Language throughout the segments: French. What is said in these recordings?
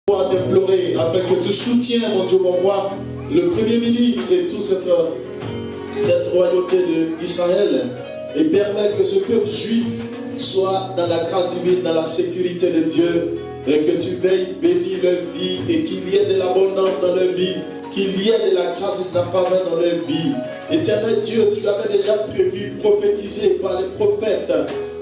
D'implorer afin que tu soutiennes, mon Dieu, mon roi, le Premier ministre et toute cette royauté d'Israël et permet que ce peuple juif soit dans la grâce divine, dans la sécurité de Dieu et que tu veilles bénir leur vie et qu'il y ait de l'abondance dans leur vie, qu'il y ait de la grâce et de la faveur dans leur vie. Éternel Dieu, tu avais déjà prévu, prophétisé par les prophètes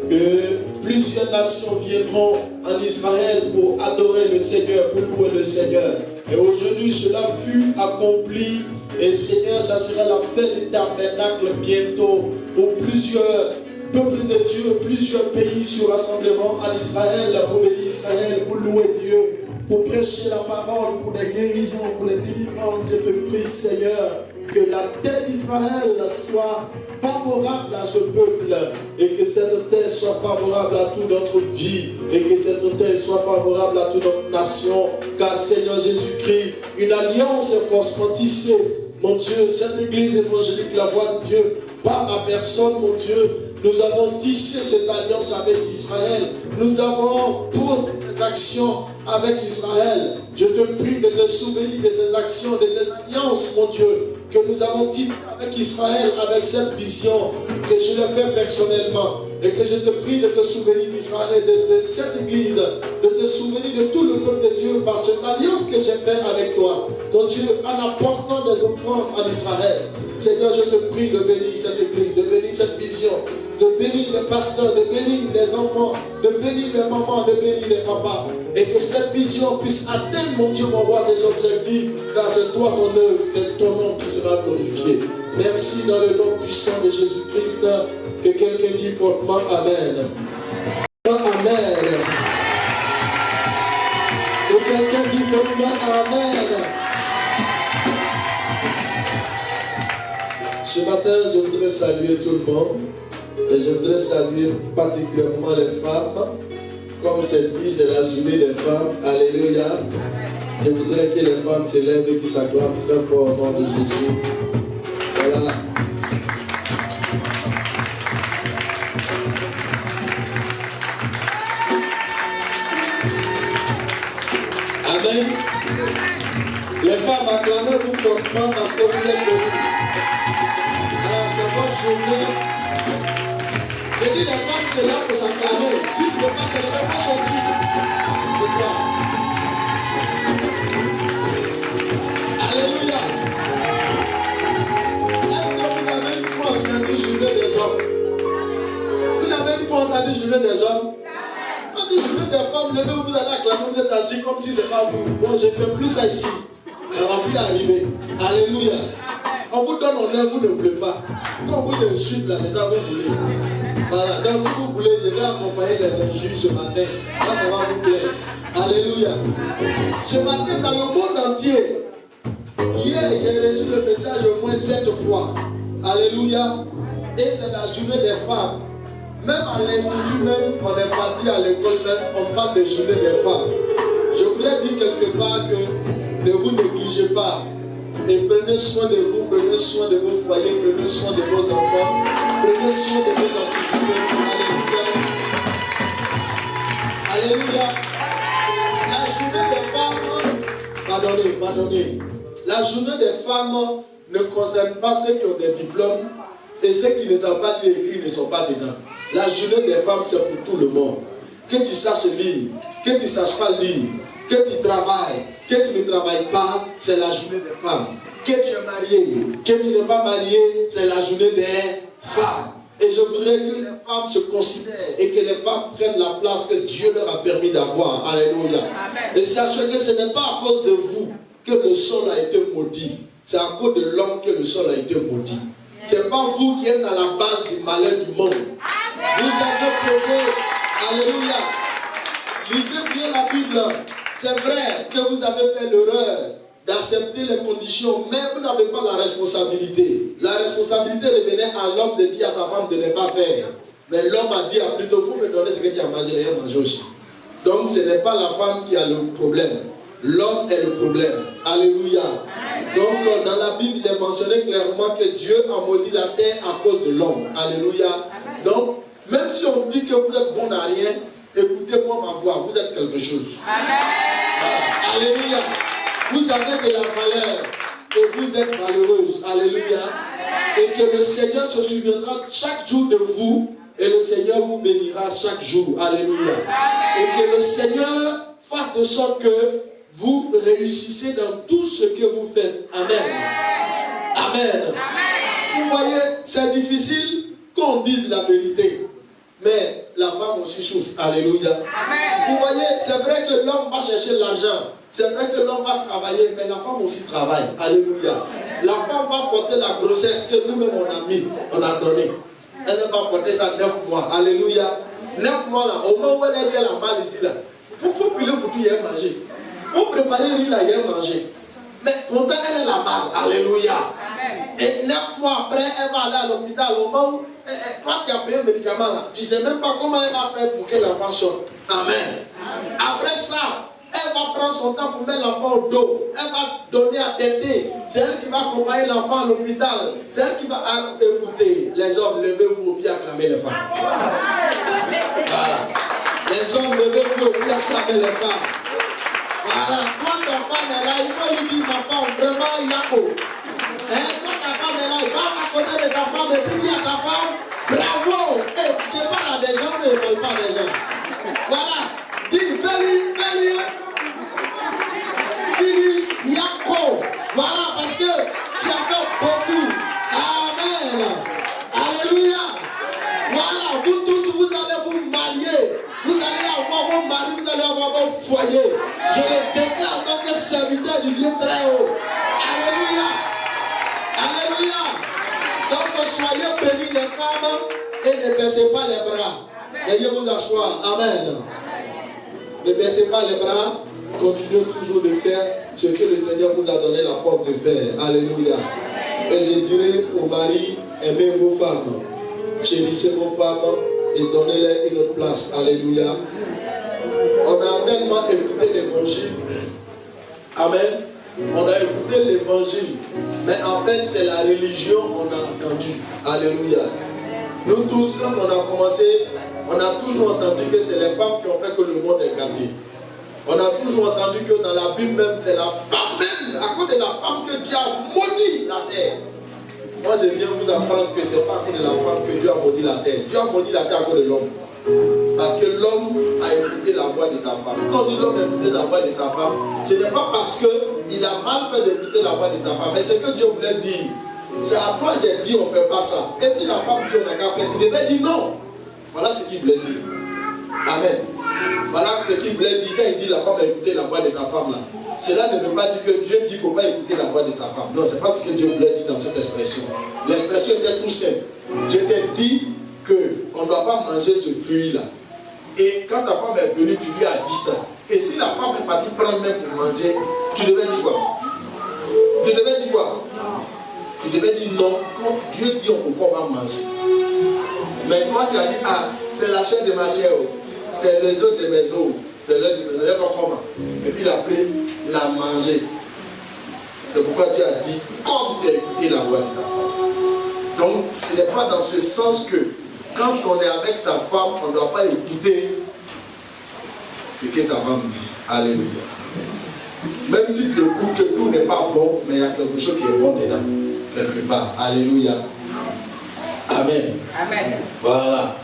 que plusieurs nations viendront en Israël pour adorer le Seigneur, pour louer le Seigneur. Et aujourd'hui, cela fut accompli. Et Seigneur, ça sera la fête du tabernacle bientôt, où plusieurs peuples de Dieu, plusieurs pays se rassembleront en Israël, pour bénir Israël, pour louer Dieu, pour prêcher la parole, pour les guérisons, pour les délivrances. Je te prie, Seigneur, que la terre d'Israël soit favorable à ce peuple et que cette terre soit favorable à toute notre vie et que cette terre soit favorable à toute notre nation. Car Seigneur Jésus-Christ, une alliance est forcément tissée. Mon Dieu, cette église évangélique, la voix de Dieu, par ma personne, mon Dieu, nous avons tissé cette alliance avec Israël. Nous avons posé des actions avec Israël. Je te prie de te souvenir de ces actions, de ces alliances, mon Dieu, que nous avons tissé avec Israël, avec cette vision que je l'ai fait personnellement. Et que je te prie de te souvenir d'Israël, de cette église, de te souvenir de tout le peuple de Dieu par cette alliance que j'ai faite avec toi. Mon Dieu, en apportant des offrandes en Israël. Seigneur, je te prie de bénir cette église, de bénir cette vision, de bénir les pasteurs, de bénir les enfants, de bénir les mamans, de bénir les papas. Et que cette vision puisse atteindre, mon Dieu, mon roi, ses objectifs. Car c'est toi ton œuvre, c'est ton nom qui sera glorifié. Merci dans le nom puissant de Jésus-Christ. Que quelqu'un dit fortement Amen. Amen. Que quelqu'un dit fortement Amen. Ce matin, je voudrais saluer tout le monde. Et je voudrais saluer particulièrement les femmes. Comme c'est dit, c'est la journée des femmes. Alléluia. Je voudrais que les femmes s'élèvent et qu'ils s'acclament très fort au nom de Jésus. Voilà. Amen. Les femmes, acclamez-vous fortement parce que vous êtes venus. Alors, c'est votre journée. J'ai dit les femmes, c'est là pour s'acclamer. Si tu ne veux pas te lever, pas sortir. Alléluia. Est-ce que vous avez une fois entendu journée des hommes? Vous avez une fois entendu journée des hommes? Quand vous journée des femmes, levez, vous allez acclamer, vous êtes assis comme si ce n'est pas vous. Bon, je ne fais plus ça ici. Ça va plus arriver. Alléluia. On vous donne honneur, vous ne voulez pas. Quand on vous insulte, là, c'est ça vous voulez. Voilà. Donc si vous voulez, je vais accompagner les injures ce matin. Ça va vous plaire. Alléluia. Ce matin, dans le monde entier, hier, j'ai reçu le message au moins 7 fois. Alléluia. Et c'est la journée des femmes. Même à l'institut, même, on est parti à l'école, même, on parle de journée des femmes. Je voulais dire quelque part que ne vous négligez pas. Et prenez soin de vous, prenez soin de vos foyers, prenez soin de vos enfants, prenez soin de vos activités. Alléluia. Alléluia. La journée des femmes, pardonnez. La journée des femmes ne concerne pas ceux qui ont des diplômes et ceux qui ne savent pas lire et écrire ne sont pas dedans. La journée des femmes, c'est pour tout le monde. Que tu saches lire, que tu ne saches pas lire, que tu travailles, que tu ne travailles pas, c'est la journée des femmes. Que tu es marié, que tu n'es pas marié, c'est la journée des femmes. Et je voudrais que les femmes se considèrent et que les femmes prennent la place que Dieu leur a permis d'avoir. Alléluia. Amen. Et sachez que ce n'est pas à cause de vous que le sol a été maudit. C'est à cause de l'homme que le sol a été maudit. Ce n'est pas vous qui êtes à la base du malheur du monde. Vous avez posé, alléluia, lisez bien la Bible. C'est vrai que vous avez fait l'erreur d'accepter les conditions, mais vous n'avez pas la responsabilité. La responsabilité revenait à l'homme de dire à sa femme de ne pas faire. Mais l'homme a dit à plutôt, vous me donnez ce que tu as mangé, et manger aussi. Donc ce n'est pas la femme qui a le problème. L'homme est le problème. Alléluia. Donc dans la Bible, il est mentionné clairement que Dieu a maudit la terre à cause de l'homme. Alléluia. Donc, même si on dit que vous êtes bon à rien, écoutez-moi ma voix, vous êtes quelque chose. Amen. Alléluia. Vous avez de la valeur et vous êtes valeureuse. Alléluia. Et que le Seigneur se souviendra chaque jour de vous et le Seigneur vous bénira chaque jour. Alléluia. Et que le Seigneur fasse de sorte que vous réussissez dans tout ce que vous faites. Amen. Amen. Vous voyez, c'est difficile qu'on dise la vérité. Mais la femme aussi souffre. Alléluia. Vous voyez, c'est vrai que l'homme va chercher l'argent. C'est vrai que l'homme va travailler, mais la femme aussi travaille. Alléluia. La femme va porter la grossesse que nous-mêmes on a mis, on a donné. Elle va porter ça 9 mois. Alléluia. 9 mois là, au moment où elle est bien la malle ici là. Il faut piler, il faut tout y aller manger. Il faut préparer lui là, y aller manger. Mais pourtant elle est la malle. Alléluia. Et 9 mois après, elle va aller à l'hôpital. Au moment où toi qui as payé un médicament là, tu ne sais même pas comment elle va faire pour que l'enfant sorte. Amen. Après ça, elle va prendre son temps pour mettre l'enfant au dos. Elle va donner à téter. C'est elle qui va accompagner l'enfant à l'hôpital. C'est elle qui va écouter. Les hommes, levez-vous et acclamez les femmes. Voilà. Les hommes, levez-vous et acclamez les femmes. Voilà. Quand ta femme est là, il faut lui dire, ma femme, vraiment, Yako. Quand ta femme est là, il va à côté de ta femme et puis dire à ta femme, bravo. Je parle à des gens, mais je ne parle pas à des gens. Voilà. Dis, fais-lui, Yako. Voilà, parce que tu as fait beaucoup. Amen. Alléluia. Voilà, vous tous, vous allez vous marier. Vous allez avoir vos maris, vous allez avoir vos foyers. Je le déclare en tant que serviteur du Dieu très haut. Alléluia. Alléluia. Donc soyez bénis les femmes et ne baissez pas les bras. Veuillez vous asseoir. Amen. Ne baissez pas les bras. Continuez toujours de faire ce que le Seigneur vous a donné la force de faire. Alléluia. Et je dirais aux maris, aimez vos femmes. Chérissez vos femmes et donnez-leur une autre place. Alléluia. On a tellement écouté l'évangile. Amen. On a écouté l'évangile. Mais en fait, c'est la religion qu'on a entendu. Alléluia. Nous tous, quand on a commencé, on a toujours entendu que c'est les femmes qui ont fait que le monde est gâté. On a toujours entendu que dans la Bible même, c'est la femme même, à cause de la femme que Dieu a maudit la terre. Moi, je viens vous apprendre que ce n'est pas à cause de la femme que Dieu a maudit la terre. Dieu a maudit la terre à cause de l'homme. Parce que l'homme a écouté la voix de sa femme. Quand l'homme a écouté la voix de sa femme, ce n'est pas parce qu'il a mal fait d'écouter la voix de sa femme, mais c'est que Dieu voulait dire. C'est à toi que j'ai dit on ne fait pas ça. Et si la femme dit on n'a qu'à faire, il devait dire non. Voilà ce qu'il voulait dire. Amen. Voilà ce qu'il voulait dire quand il dit la femme a écouté la voix de sa femme là. Cela ne veut pas dire que Dieu dit qu'il ne faut pas écouter la voix de sa femme. Non, ce n'est pas ce que Dieu voulait dire dans cette expression. L'expression était tout simple. Dieu t'a dit qu'on ne doit pas manger ce fruit là. Et quand ta femme est venue, tu lui as dit ça. Et si la femme est partie prendre même pour manger, tu devais dire quoi? Tu devais dire quoi? Tu devais dire non. Quand Dieu dit on ne peut pas manger. Mais toi tu as dit, ah, c'est la chair de ma chair, c'est les os de mes os, c'est l'œuf de mes os, comment? Et puis après, il a mangé. C'est pourquoi Dieu a dit, comme tu as écouté la voix de ta femme. Donc, ce n'est pas dans ce sens que quand on est avec sa femme, on ne doit pas écouter ce que sa femme dit. Alléluia. Même si tu écoutes que tout n'est pas bon, mais il y a quelque chose qui est bon dedans, quelque part. Alléluia. Amen. Amen. Voilà.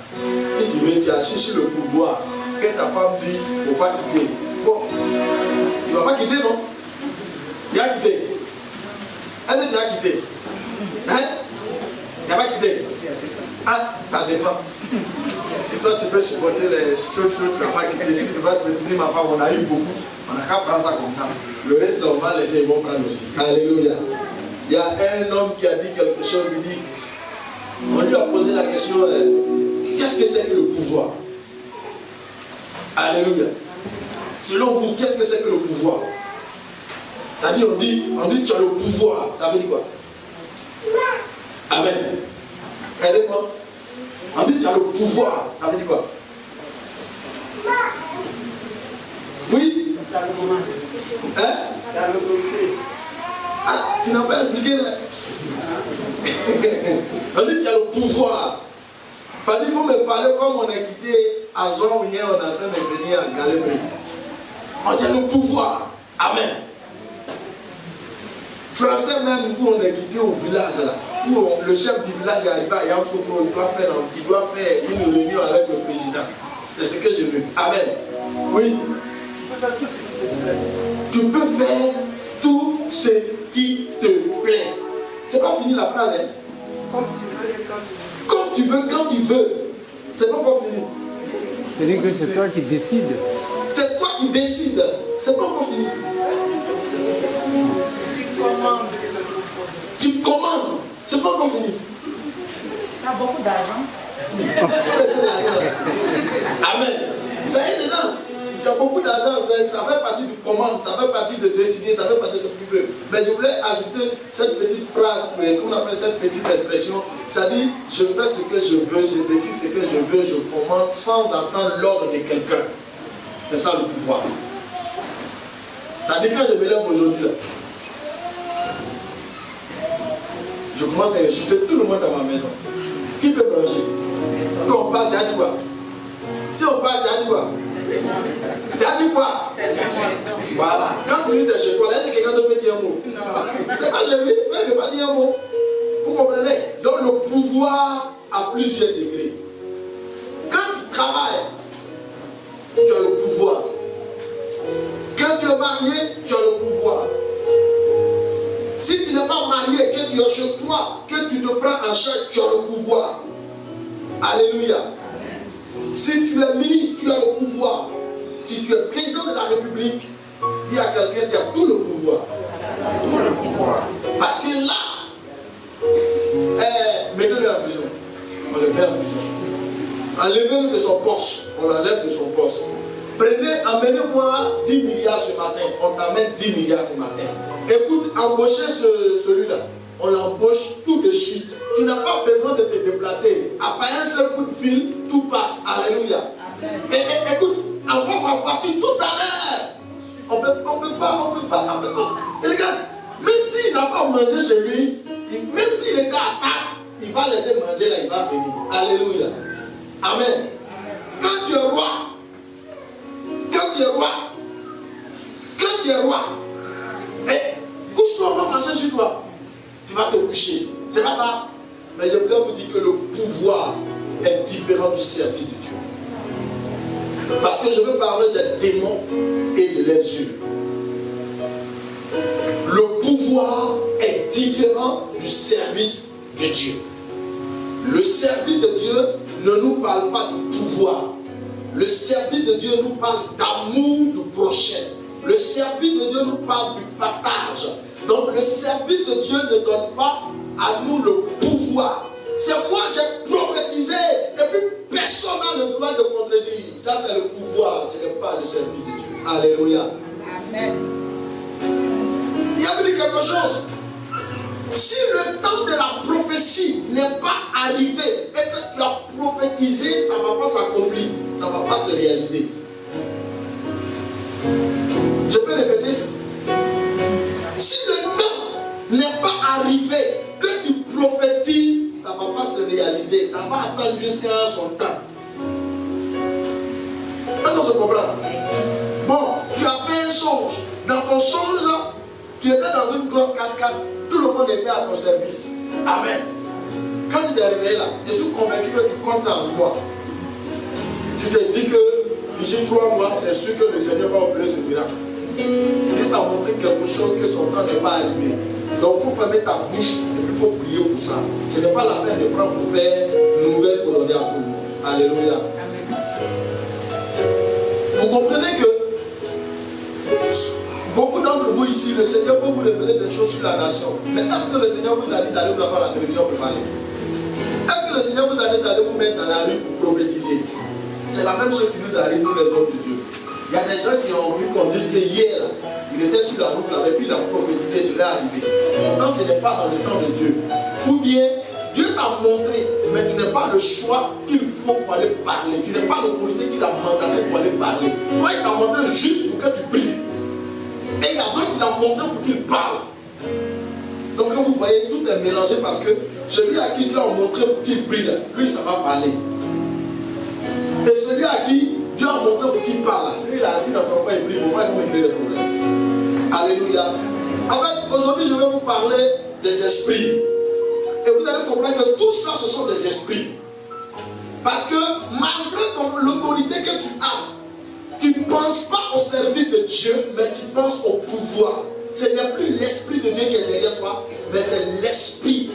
Si tu veux, tu es assis sur le pouvoir. Que ta femme dit, il ne faut pas quitter. Bon, tu ne vas pas quitter, non? Tu as quitté. Est-ce que tu as quitté? Hein? Tu n'as pas quitté? Ah, ça dépend. Si toi tu peux supporter les choses, tu ne vas pas quitter. Si tu vas se maintenir, ma femme, on a eu beaucoup. On n'a qu'à prendre ça comme ça. Le reste, on va laisser, ils vont prendre aussi. Alléluia. Il y a un homme qui a dit quelque chose, il dit, on lui a posé la question, qu'est-ce que c'est que le pouvoir? Alléluia. Selon vous, qu'est-ce que c'est que le pouvoir? Ça dit, on dit, tu as le pouvoir. Ça veut dire quoi? Amen. Aidez-moi. On dit, tu as le pouvoir. Ça veut dire quoi? Oui? Hein? Ah, tu n'as pas expliqué là. On dit, tu as le pouvoir. Il faut me parler comme on a quitté à Zon, on est en train de venir à Galébé. On dit le pouvoir. Amen. Français même où on est quitté au village là, où le chef du village est arrivé à Yamoussoukro, il doit faire une réunion avec le président. C'est ce que je veux. Amen. Oui. Tu peux faire tout ce qui te plaît. C'est pas fini la phrase. Hein? Comme tu veux, quand tu veux. C'est pas encore fini. C'est-à-dire que c'est toi qui décides. C'est toi qui décides. C'est pas encore fini. Tu commandes. C'est pas encore fini. Tu as beaucoup d'argent. Amen. Ça y est dedans. Tu as beaucoup d'argent, ça fait partie du commande, ça fait partie de décider, ça fait partie de ce que tu veux. Mais je voulais ajouter cette petite phrase, qu'on appelle cette petite expression. Ça dit, je fais ce que je veux, je décide ce que je veux, je commande sans attendre l'ordre de quelqu'un. C'est ça le pouvoir. Ça dit, quand je me lève aujourd'hui, là, je commence à insulter tout le monde dans ma maison. Qui peut brancher? Quand on parle, tu as dit quoi? Si on parle, tu as dit quoi? Tu as dit quoi? Voilà. Quand tu dis c'est chez toi, là, c'est quelqu'un d'autre qui dit un mot. C'est pas chez lui, mais il ne veut pas dire un mot. Vous comprenez? Donc le pouvoir a plusieurs degrés. Quand tu travailles, tu as le pouvoir. Quand tu es marié, tu as le pouvoir. Si tu n'es pas marié, que tu es chez toi, que tu te prends en charge, tu as le pouvoir. Alléluia. Si tu es ministre, tu as le pouvoir. Si tu es président de la République, il y a quelqu'un qui a tout le pouvoir. Parce que là, mettez-le en prison. On le met en prison. Enlevez-le de son poste. On l'enlève de son poste. Prenez, emmenez-moi 10 milliards ce matin. On t'amène 10 milliards ce matin. Écoute, embauchez celui-là. On l'embauche tout de suite. Tu n'as pas besoin de te déplacer. Après un seul coup de fil, tout passe. Alléluia. Et écoute, envoie ma voiture tout à l'heure. On peut pas. Et regarde, même s'il n'a pas mangé chez lui, même s'il était à table, il va laisser manger là, il va venir. Alléluia. Amen. Quand tu es roi, et couche-toi, on va manger chez toi. Tu vas te coucher. C'est pas ça. Mais je voulais vous dire que le pouvoir est différent du service de Dieu. Parce que je veux parler des démons et de leurs yeux. Le pouvoir est différent du service de Dieu. Le service de Dieu ne nous parle pas du pouvoir. Le service de Dieu nous parle d'amour du prochain. Le service de Dieu nous parle du partage. Donc le service de Dieu ne donne pas à nous le pouvoir. C'est moi j'ai prophétisé et puis personne n'a le droit de contredire. Ça c'est le pouvoir, ce n'est pas le service de Dieu. Alléluia. Amen. Il y a vu quelque chose. Si le temps de la prophétie n'est pas arrivé et que tu as prophétisé, ça ne va pas s'accomplir, ça ne va pas se réaliser. Je peux répéter. Si le temps n'est pas arrivé, que tu prophétises, ça ne va pas se réaliser, ça va attendre jusqu'à son temps. Est-ce qu'on se comprend? Bon, tu as fait un songe. Dans ton songe, tu étais dans une grosse 4x4. Tout le monde était à ton service. Amen. Quand tu t'es arrivé là, je suis convaincu que tu comptes ça en moi. Tu te dis que d'ici 3 mois, c'est sûr que le Seigneur va opérer ce miracle. Dieu t'a montré quelque chose que son temps n'est pas arrivé. Donc, il faut fermer ta bouche et puis il faut prier pour ça. Ce n'est pas la peine de prendre pour faire une nouvelle colonie à tout le monde. Alléluia. Vous comprenez que beaucoup d'entre vous ici, le Seigneur peut vous révéler des choses sur la nation. Mais est-ce que le Seigneur vous a dit d'aller vous faire la télévision pour parler? Est-ce que le Seigneur vous a dit d'aller vous mettre dans la rue pour prophétiser? C'est la même chose qui nous arrive, nous les hommes de Dieu. Il y a des gens qui ont vu qu'on dise que hier, il était sur la route, et puis il a prophétisé, cela est arrivé. Pourtant, ce n'est pas dans le temps de Dieu. Ou bien, Dieu t'a montré, mais tu n'as pas le choix qu'il faut pour aller parler. Tu n'as pas l'autorité qu'il a mandaté pour aller parler. Toi, il t'a montré juste pour que tu pries. Et il y a d'autres qui l'ont montré pour qu'il parle. Donc, quand vous voyez, tout est mélangé parce que celui à qui Dieu a montré pour qu'il prie, lui, ça va parler. Et celui à qui Dieu a montré pour qu'il parle, lui, il est assis dans son coin et prie. Pourquoi il va me créer des problèmes? Alléluia. En fait, aujourd'hui, je vais vous parler des esprits. Et vous allez comprendre que tout ça, ce sont des esprits. Parce que malgré l'autorité que tu as, tu ne penses pas au service de Dieu, mais tu penses au pouvoir. Ce n'est plus l'esprit de Dieu qui est derrière toi, mais c'est l'esprit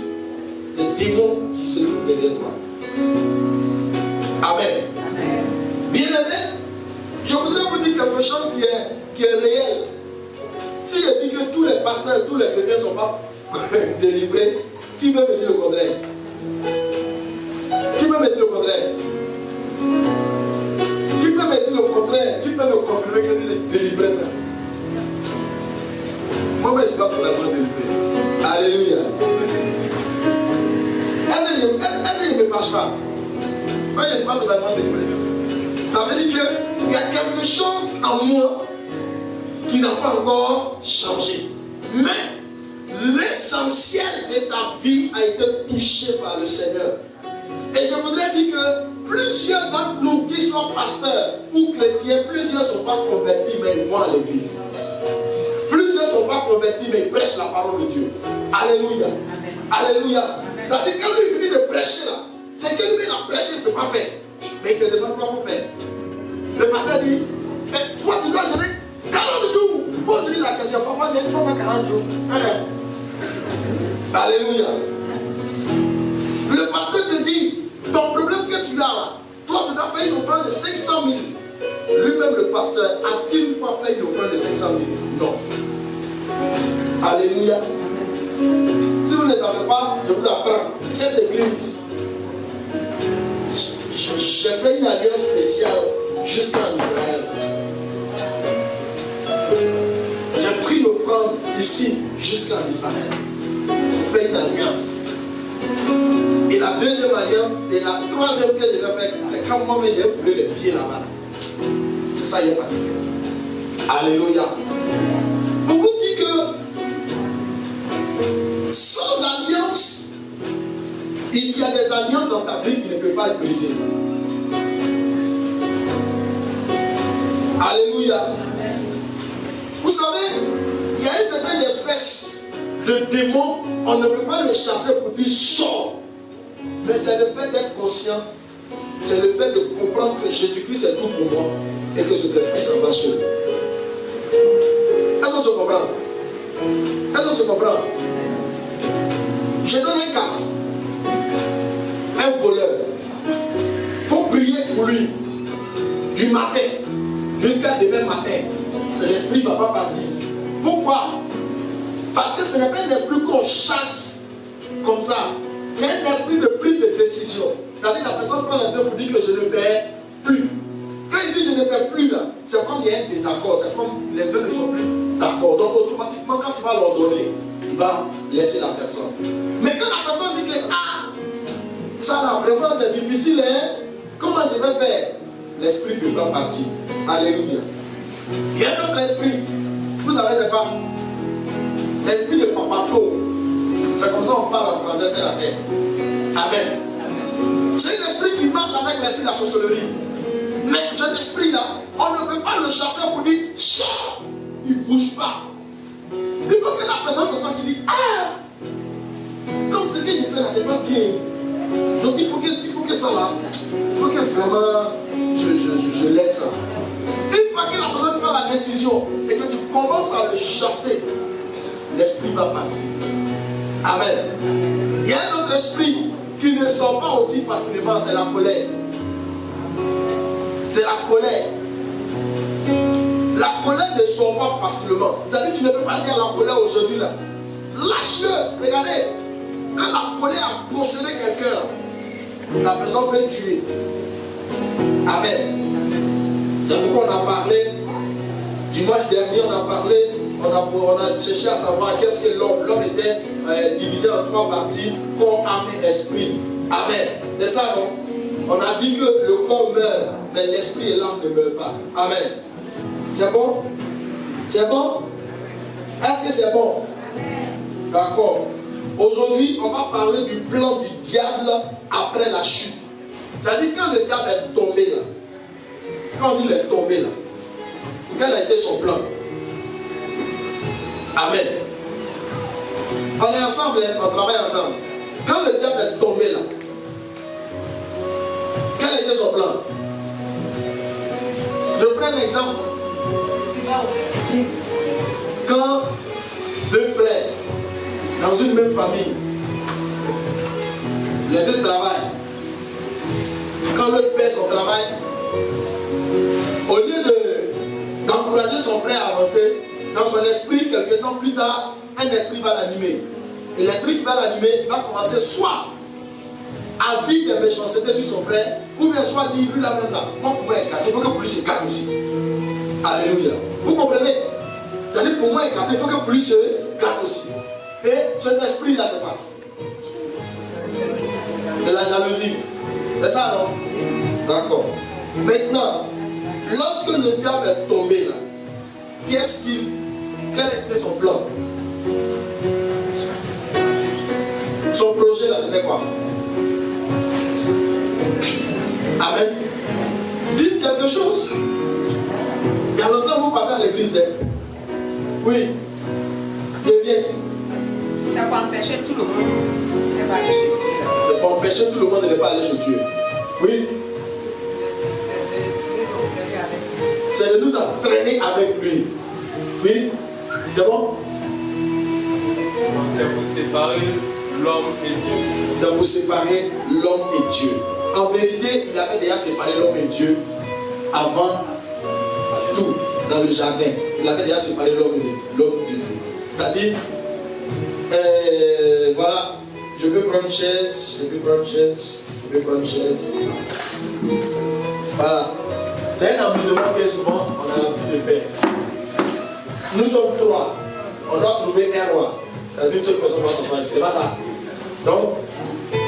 des démons qui se trouve derrière toi. Amen. Amen. Bien-aimés, je voudrais vous dire quelque chose qui est réel. Si je dis que tous les pasteurs et tous les chrétiens ne sont pas délivrés, qui veut me dire le contraire? Qui peut me dire le contraire? Qui peut me dire le contraire? Qui peut me confirmer que tu es délivré? Moi, je ne suis pas totalement délivré. Alléluia. Est-ce que je ne me fâche pas? Moi, je ne suis pas totalement délivré. Ça veut dire qu'il y a quelque chose en moi qui n'a pas encore changé. Mais l'essentiel de ta vie a été touché par le Seigneur. Et je voudrais dire que plusieurs d'entre nous qui sont pasteurs ou chrétiens, plusieurs ne sont pas convertis, mais ils vont à l'église. Plusieurs ne sont pas convertis, mais ils prêchent la parole de Dieu. Alléluia. Amen. Alléluia. Ça veut dire que quand lui finit de prêcher là, c'est que lui il a prêché, il ne peut pas faire. Mais il te demande quoi pour faire. Le pasteur dit, toi tu dois gérer 40 jours. Pose-lui la question, papa, j'ai une fois 40 jours. Alléluia. Le pasteur te dit, ton problème que tu as là, toi tu dois faire une offrande de 500 000. Lui-même le pasteur a-t-il une fois fait une offrande de 500 000? Non. Alléluia. Si vous ne savez pas, je vous apprends. Cette église, j'ai fait une alliance spéciale jusqu'en Israël. J'ai pris l'offrande ici jusqu'en Israël. J'ai fait une alliance. Et la deuxième alliance, et la troisième que je vais faire, c'est quand moi j'ai foulé les pieds là-bas. C'est ça, il n'y a pas de fait. Alléluia. Pour vous dire que sans alliance, il y a des alliances dans ta vie qui ne peuvent pas être brisées. Alléluia. Vous savez, il y a une certaine espèce de démon, on ne peut pas le chasser pour dire sort. Mais c'est le fait d'être conscient, c'est le fait de comprendre que Jésus-Christ est tout pour moi et que cet esprit s'en va sur lui. Est-ce qu'on se comprend? Est-ce qu'on se comprend? Je donne un cas. Un voleur. Il faut prier pour lui du matin jusqu'à demain matin. C'est l'esprit qui ne va pas partir. Pourquoi? Parce que ce n'est pas un esprit qu'on chasse comme ça. C'est un esprit de prise de décision. C'est-à-dire que la personne prend la décision pour dire que je ne fais plus. Quand il dit je ne fais plus là, c'est comme il y a un désaccord. C'est comme les deux ne sont plus d'accord. Donc automatiquement quand tu vas l'ordonner, il va laisser la personne. Mais quand la personne dit que ça là vraiment c'est difficile, hein? Comment je vais faire? L'esprit ne peut pas partir. Alléluia. Il y a un autre esprit. Vous savez c'est quoi? L'esprit de papato. C'est comme ça qu'on parle en français terre à terre. Amen. C'est l'esprit qui marche avec l'esprit de la sorcellerie. Mais cet esprit-là, on ne peut pas le chasser pour dire sors. Il ne bouge pas. Il faut que la personne se sente qui dit donc ce qu'il fait là, c'est pas bien. Donc il faut que ça là, il faut que vraiment je laisse ça. Une fois que la personne prend la décision et que tu commences à le chasser, l'esprit va partir. Amen. Il y a un autre esprit qui ne sort pas aussi facilement, c'est la colère. C'est la colère. La colère ne sort pas facilement. C'est-à-dire que tu ne peux pas dire la colère aujourd'hui là. Lâche-le. Regardez. Quand la colère a possédé quelqu'un, la personne peut tuer. Amen. C'est pourquoi on a parlé. Dimanche dernier, on a parlé. On a cherché à savoir qu'est-ce que l'homme. L'homme était divisé en 3 parties, corps, âme et esprit. Amen. C'est ça, non? On a dit que le corps meurt, mais l'esprit et l'âme ne meurent pas. Amen. C'est bon? C'est bon? Est-ce que c'est bon? D'accord. Aujourd'hui, on va parler du plan du diable après la chute. C'est-à-dire quand le diable est tombé là. Quand il est tombé là. Quel a été son plan? Amen. On est ensemble, on travaille ensemble. Quand le diable est tombé là, quel était son plan? Je prends un exemple. Quand deux frères dans une même famille, les deux travaillent. Quand l'autre fait son travail, au lieu d'encourager son frère à avancer, dans son esprit, quelques temps plus tard, un esprit va l'animer. Et l'esprit qui va l'animer, il va commencer soit à dire des méchancetés sur son frère, ou bien soit dire lui la même là. Moi, pour moi, écarter, il faut que pour lui se calme aussi. Alléluia. Vous comprenez? C'est-à-dire pour moi, écarter, il faut que pour lui se calme aussi. Et cet esprit-là, c'est quoi? C'est la jalousie. C'est ça, non? D'accord. Maintenant, lorsque le diable est tombé là, quel était son plan? Son projet là, c'était quoi? Amen. Dites quelque chose. Il y a longtemps vous partez à l'église d'elle. Oui. Et bien. C'est pour empêcher tout le monde de ne pas aller chez Dieu. C'est pour empêcher tout le monde de ne pas aller chez Dieu. Oui. C'est de nous entraîner avec lui. Oui. C'est bon? C'est pour séparer l'homme et Dieu. C'est pour séparer l'homme et Dieu. En vérité, il avait déjà séparé l'homme et Dieu avant tout, dans le jardin. Il avait déjà séparé l'homme et Dieu. C'est-à-dire, voilà, je peux prendre une chaise, je peux prendre une chaise, je peux prendre une chaise. Voilà. C'est un amusement que souvent on a l'habitude de faire. Nous sommes trois. On doit trouver un roi. C'est-à-dire une seule personne va s'asseoir. C'est pas ça. Donc,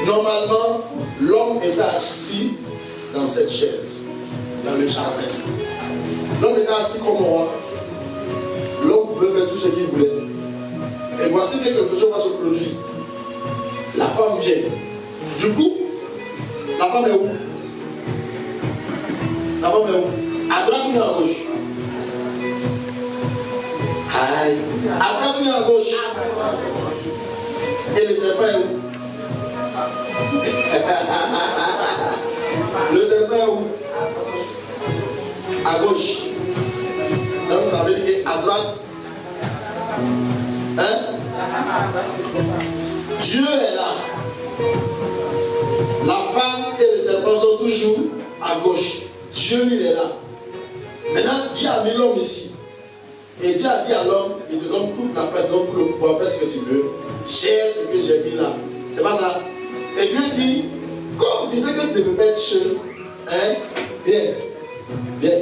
normalement, l'homme était assis dans cette chaise, dans le jardin. L'homme était assis comme roi. L'homme pouvait faire tout ce qu'il voulait. Et voici que quelque chose va se produire. La femme vient. Du coup, la femme est où? La femme est où? À droite ou à gauche? Aïe. À droite ou à gauche? Et le serpent est où? Le serpent est où? À gauche. Donc ça veut dire qu'à droite. Hein? Dieu est là. La femme et le serpent sont toujours à gauche. Dieu, il est là. Maintenant, Dieu a mis l'homme ici. Et Dieu a dit à l'homme, il te donne toute la place, donne tout le pouvoir, fais ce que tu veux. J'ai ce que j'ai mis là. C'est pas ça. Et Dieu dit, comme tu sais que tu ne peux pas être seul, hein, viens, viens.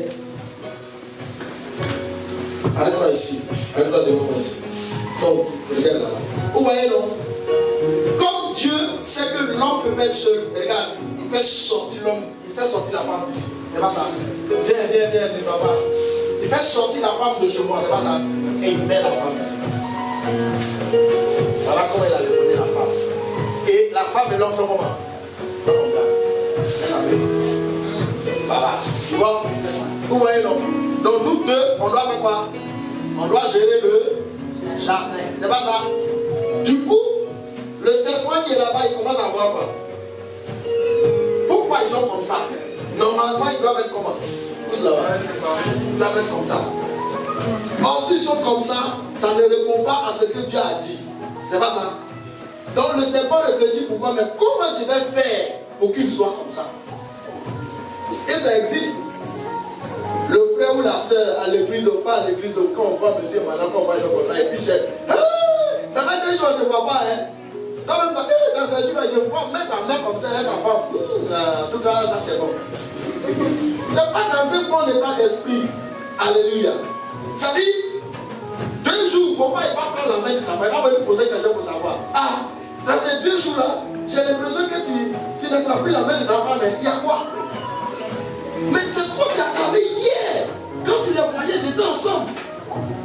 Arrête-toi ici. Arrête-toi devant moi ici. Donc, regarde là. Vous voyez, non? Comme Dieu sait que l'homme ne peut pas être seul, regarde, il fait sortir l'homme, il fait sortir la femme d'ici. C'est pas ça. Viens, papa. Il fait sortir la femme de chez moi, c'est pas ça. Et il met la femme ici. Voilà comment il a déposé la femme. Et la femme et l'homme sont comment? Comme ça. Voilà. Tu vois? Vous voyez, non? Donc nous deux, on doit faire quoi? On doit gérer le jardin. C'est pas ça? Du coup, le serpent qui est là-bas, il commence à voir quoi? Pourquoi ils sont comme ça? Normalement, ils doivent être comment? Tous là-bas. Ils doivent être comme ça. Or, s'ils sont comme ça, ça ne répond pas à ce que Dieu a dit. C'est pas ça? Donc le serpent réfléchit pourquoi, mais comment je vais faire pour qu'il soit comme ça? Et ça existe. Le frère ou la soeur à l'église ou pas à l'église, quand on voit monsieur, madame, quand on voit son contact, et puis chef, ça fait des jours que je ne vois pas, hein. Dans ce jour-là, je vois mettre la main comme ça avec la femme. En tout cas, ça c'est bon. C'est pas dans un bon état d'esprit. Alléluia. Ça dit, 2 jours, il ne faut pas prendre la main de la femme. Il va me poser une question pour savoir. Ah, dans ces 2 jours-là, j'ai l'impression que tu n'attrapes plus la main de ta femme. Il y a quoi? Mais c'est toi qui as attrapé hier. Quand tu les voyais, j'étais ensemble.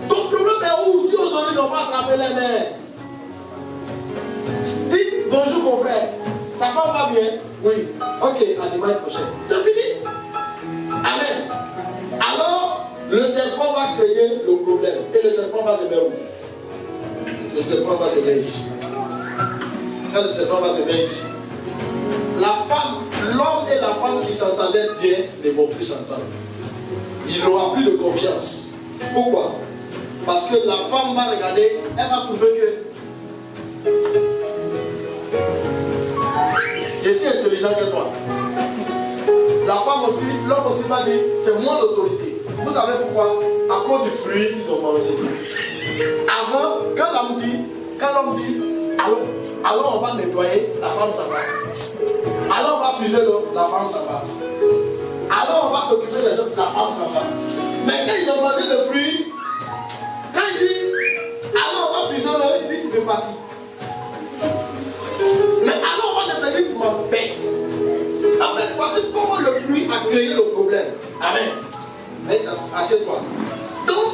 Ton problème est où? Si aujourd'hui, ils n'ont pas attrapé les mains. Dites bonjour mon frère. Ta femme va bien? Oui. Ok, à dimanche prochain. C'est fini. Amen. Alors, le serpent va créer le problème. Et le serpent va se mettre où? le serpent va se mettre ici. Quand le serpent va se mettre ici, la femme, l'homme et la femme qui s'entendaient bien ne vont plus s'entendre. Il n'aura plus de confiance. Pourquoi? Parce que la femme va regarder, elle va trouver que je suis intelligent que toi. La femme aussi, l'homme aussi va dire, c'est moi l'autorité. Vous savez pourquoi? À cause du fruit qu'ils ont mangé. Avant, quand l'homme dit, alors on va nettoyer, la femme s'en va. Alors on va puiser l'eau, la femme s'en va. Alors on va s'occuper des choses, la femme s'en va. Mais quand ils ont mangé le fruit, quand il dit, alors on va puiser l'eau, il dit, tu me fatigues. Mais alors on va nettoyer, tu m'embêtes. En fait, voici comment le fruit a créé le problème. Amen. Maintenant, assieds-toi. Donc,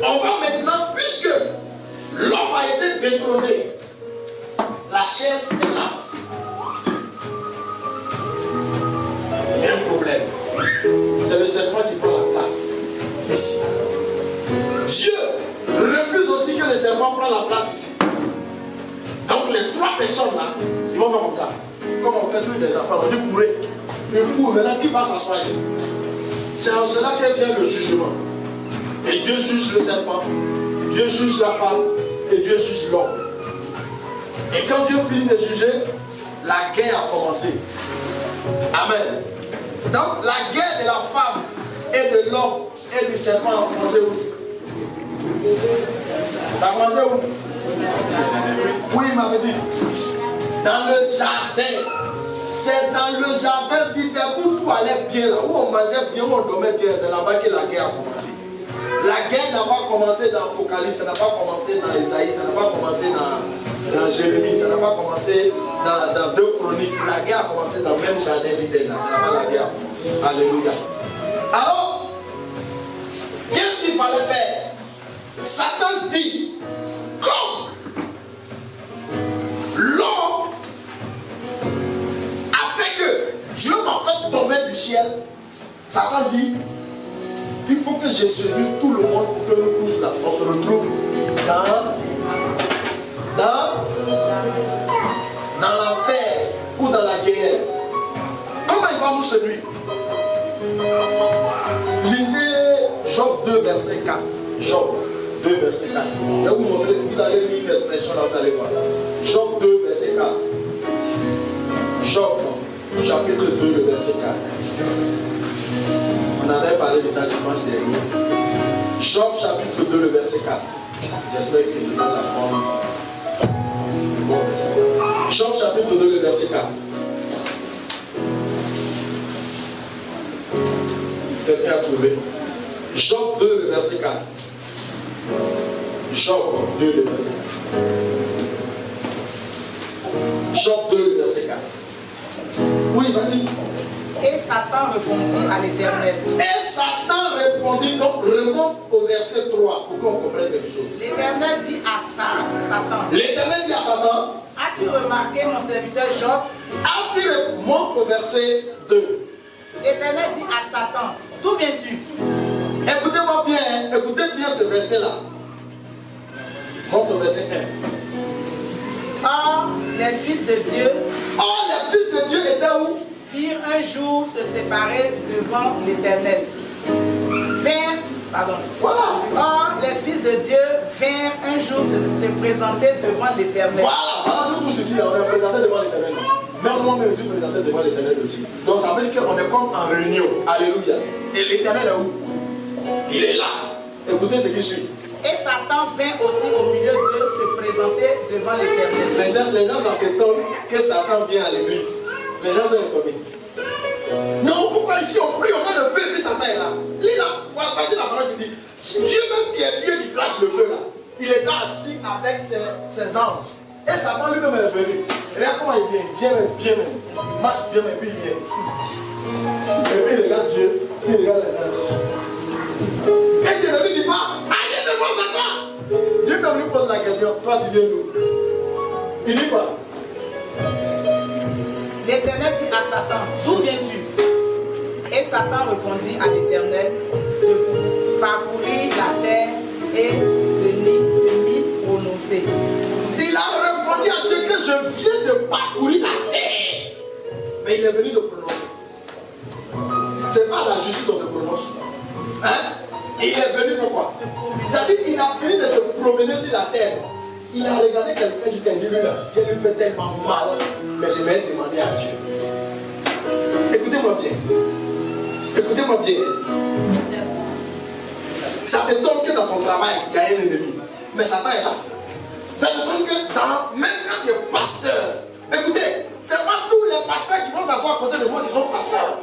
on va maintenant, puisque l'homme a été détrôné, la chaise est là. Il y a un problème. C'est le serpent qui prend la place. Ici. Dieu refuse aussi que le serpent prenne la place ici. Donc les trois personnes là, ils vont faire comme ça. Comme on fait tous les enfants, on dit courir. Le cours, maintenant qui va s'asseoir ici? C'est en cela qu'est vient le jugement. Et Dieu juge le serpent, Dieu juge la femme et Dieu juge l'homme. Et quand Dieu finit de juger, la guerre a commencé. Amen. Donc la guerre de la femme et de l'homme et du serpent a commencé où? Ça a commencé où? Oui, il m'avait dit. Dans le jardin. C'est dans le jardin d'Éden où tout allait bien là, où on mangeait bien, où on dormait bien. C'est là-bas que la guerre a commencé. La guerre n'a pas commencé dans l'Apocalypse, ça n'a pas commencé dans Isaïe, ça n'a pas commencé dans Jérémie, ça n'a pas commencé dans 2 Chroniques. La guerre a commencé dans le même jardin d'Éden. C'est là-bas la guerre a commencé. Alléluia. Alors, qu'est-ce qu'il fallait faire? Satan dit, comme l'homme a fait que Dieu m'a fait tomber du ciel, Satan dit, il faut que je séduise tout le monde pour que nous tous là, on se retrouve dans l'enfer ou dans la guerre. Comment il va nous séduire? Lisez Job 2, verset 4. Job 2, verset 4. Je vais vous montrer, vous allez lire une expression là, vous allez voir. Job 2, verset 4. Job, chapitre 2, le verset 4. On avait parlé de ça dimanche dernier. Job, chapitre 2, le verset 4. J'espère que je donne la forme. Bon verset. Job, chapitre 2, le verset 4. Quelqu'un a trouvé? Job 2, le verset 4. Job 2, le verset 4. Job 2, le verset 4. Oui, vas-y. Et Satan répondit à l'Éternel. Et Satan répondit, donc remonte au verset 3 pour qu'on comprenne quelque chose. L'Éternel dit à Satan. L'Éternel dit à Satan. As-tu remarqué mon serviteur Job? As-tu remonte au verset 2. L'Éternel dit à Satan. D'où viens-tu? Écoutez-moi bien, écoutez bien ce verset-là. Monte au verset 1. Or, les fils de Dieu. Or, les fils de Dieu étaient où? Firent un jour se séparer devant l'Éternel. Voilà. Or, les fils de Dieu vinrent un jour se présenter devant l'Éternel. Voilà, nous tous ici, on est présentés devant l'Éternel. Même moi-même, je suis présenté devant l'Éternel aussi. Donc, ça veut dire qu'on est comme en réunion. Alléluia. Et l'Éternel est où? Il est là. Écoutez ce qui suit. Et Satan vint aussi au milieu d'eux se présenter devant l'Éternel. Les gens ça s'étonne que Satan vient à l'église. Les gens sont étonnés. Non, pourquoi ici on prie, on met le feu et puis Satan est là. Lis là, voici la parole qui dit, si Dieu même qui est Dieu qui crache le feu là, il est assis avec ses anges. Et Satan lui-même est venu. Regarde comment il vient, bien même. Il marche bien même, puis il vient. Et puis il regarde Dieu, puis il regarde les anges. Et Dieu ne lui dit pas, allez devant Satan. Dieu même lui pose la question, toi tu viens d'où? Il dit quoi? L'Éternel dit à Satan, d'où viens-tu? Et Satan répondit à l'Éternel de parcourir la terre et de m'y prononcer. parcouru la terre. Mais il est venu se prononcer. C'est pas la justice on se prononce. Hein? Il est venu pour quoi? C'est-à-dire qu'il a fini de se promener sur la terre. Il a regardé quelqu'un jusqu'à dire lui, Dieu lui fait tellement mal, mais je vais demander à Dieu. Écoutez-moi bien. Écoutez-moi bien. Ça t'étonne que dans ton travail, il y a un ennemi. Mais Satan est là. Ça t'étonne que même quand tu es pasteur, écoutez, c'est pas tous les pasteurs qui vont s'asseoir à côté de moi qui sont pasteurs.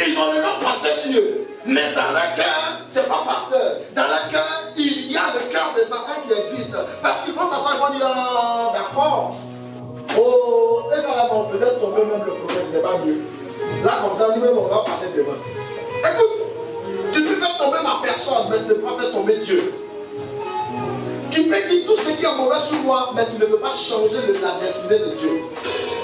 Ils ont le nom pasteur sur eux. Mais dans le cœur, c'est pas pasteur. Dans le cœur, il y a le cœur de Satan qui existe. Parce qu'ils vont s'asseoir et vont dire, ah, d'accord. Oh, et ça là, on faisait tomber même le prophète, ce n'est pas mieux. Là, comme ça, nous-mêmes, on va passer devant. Écoute, tu peux faire tomber ma personne, mais tu ne peux pas faire tomber Dieu. Tu peux dire tout ce qui est mauvais sur moi, mais tu ne peux pas changer la destinée de Dieu.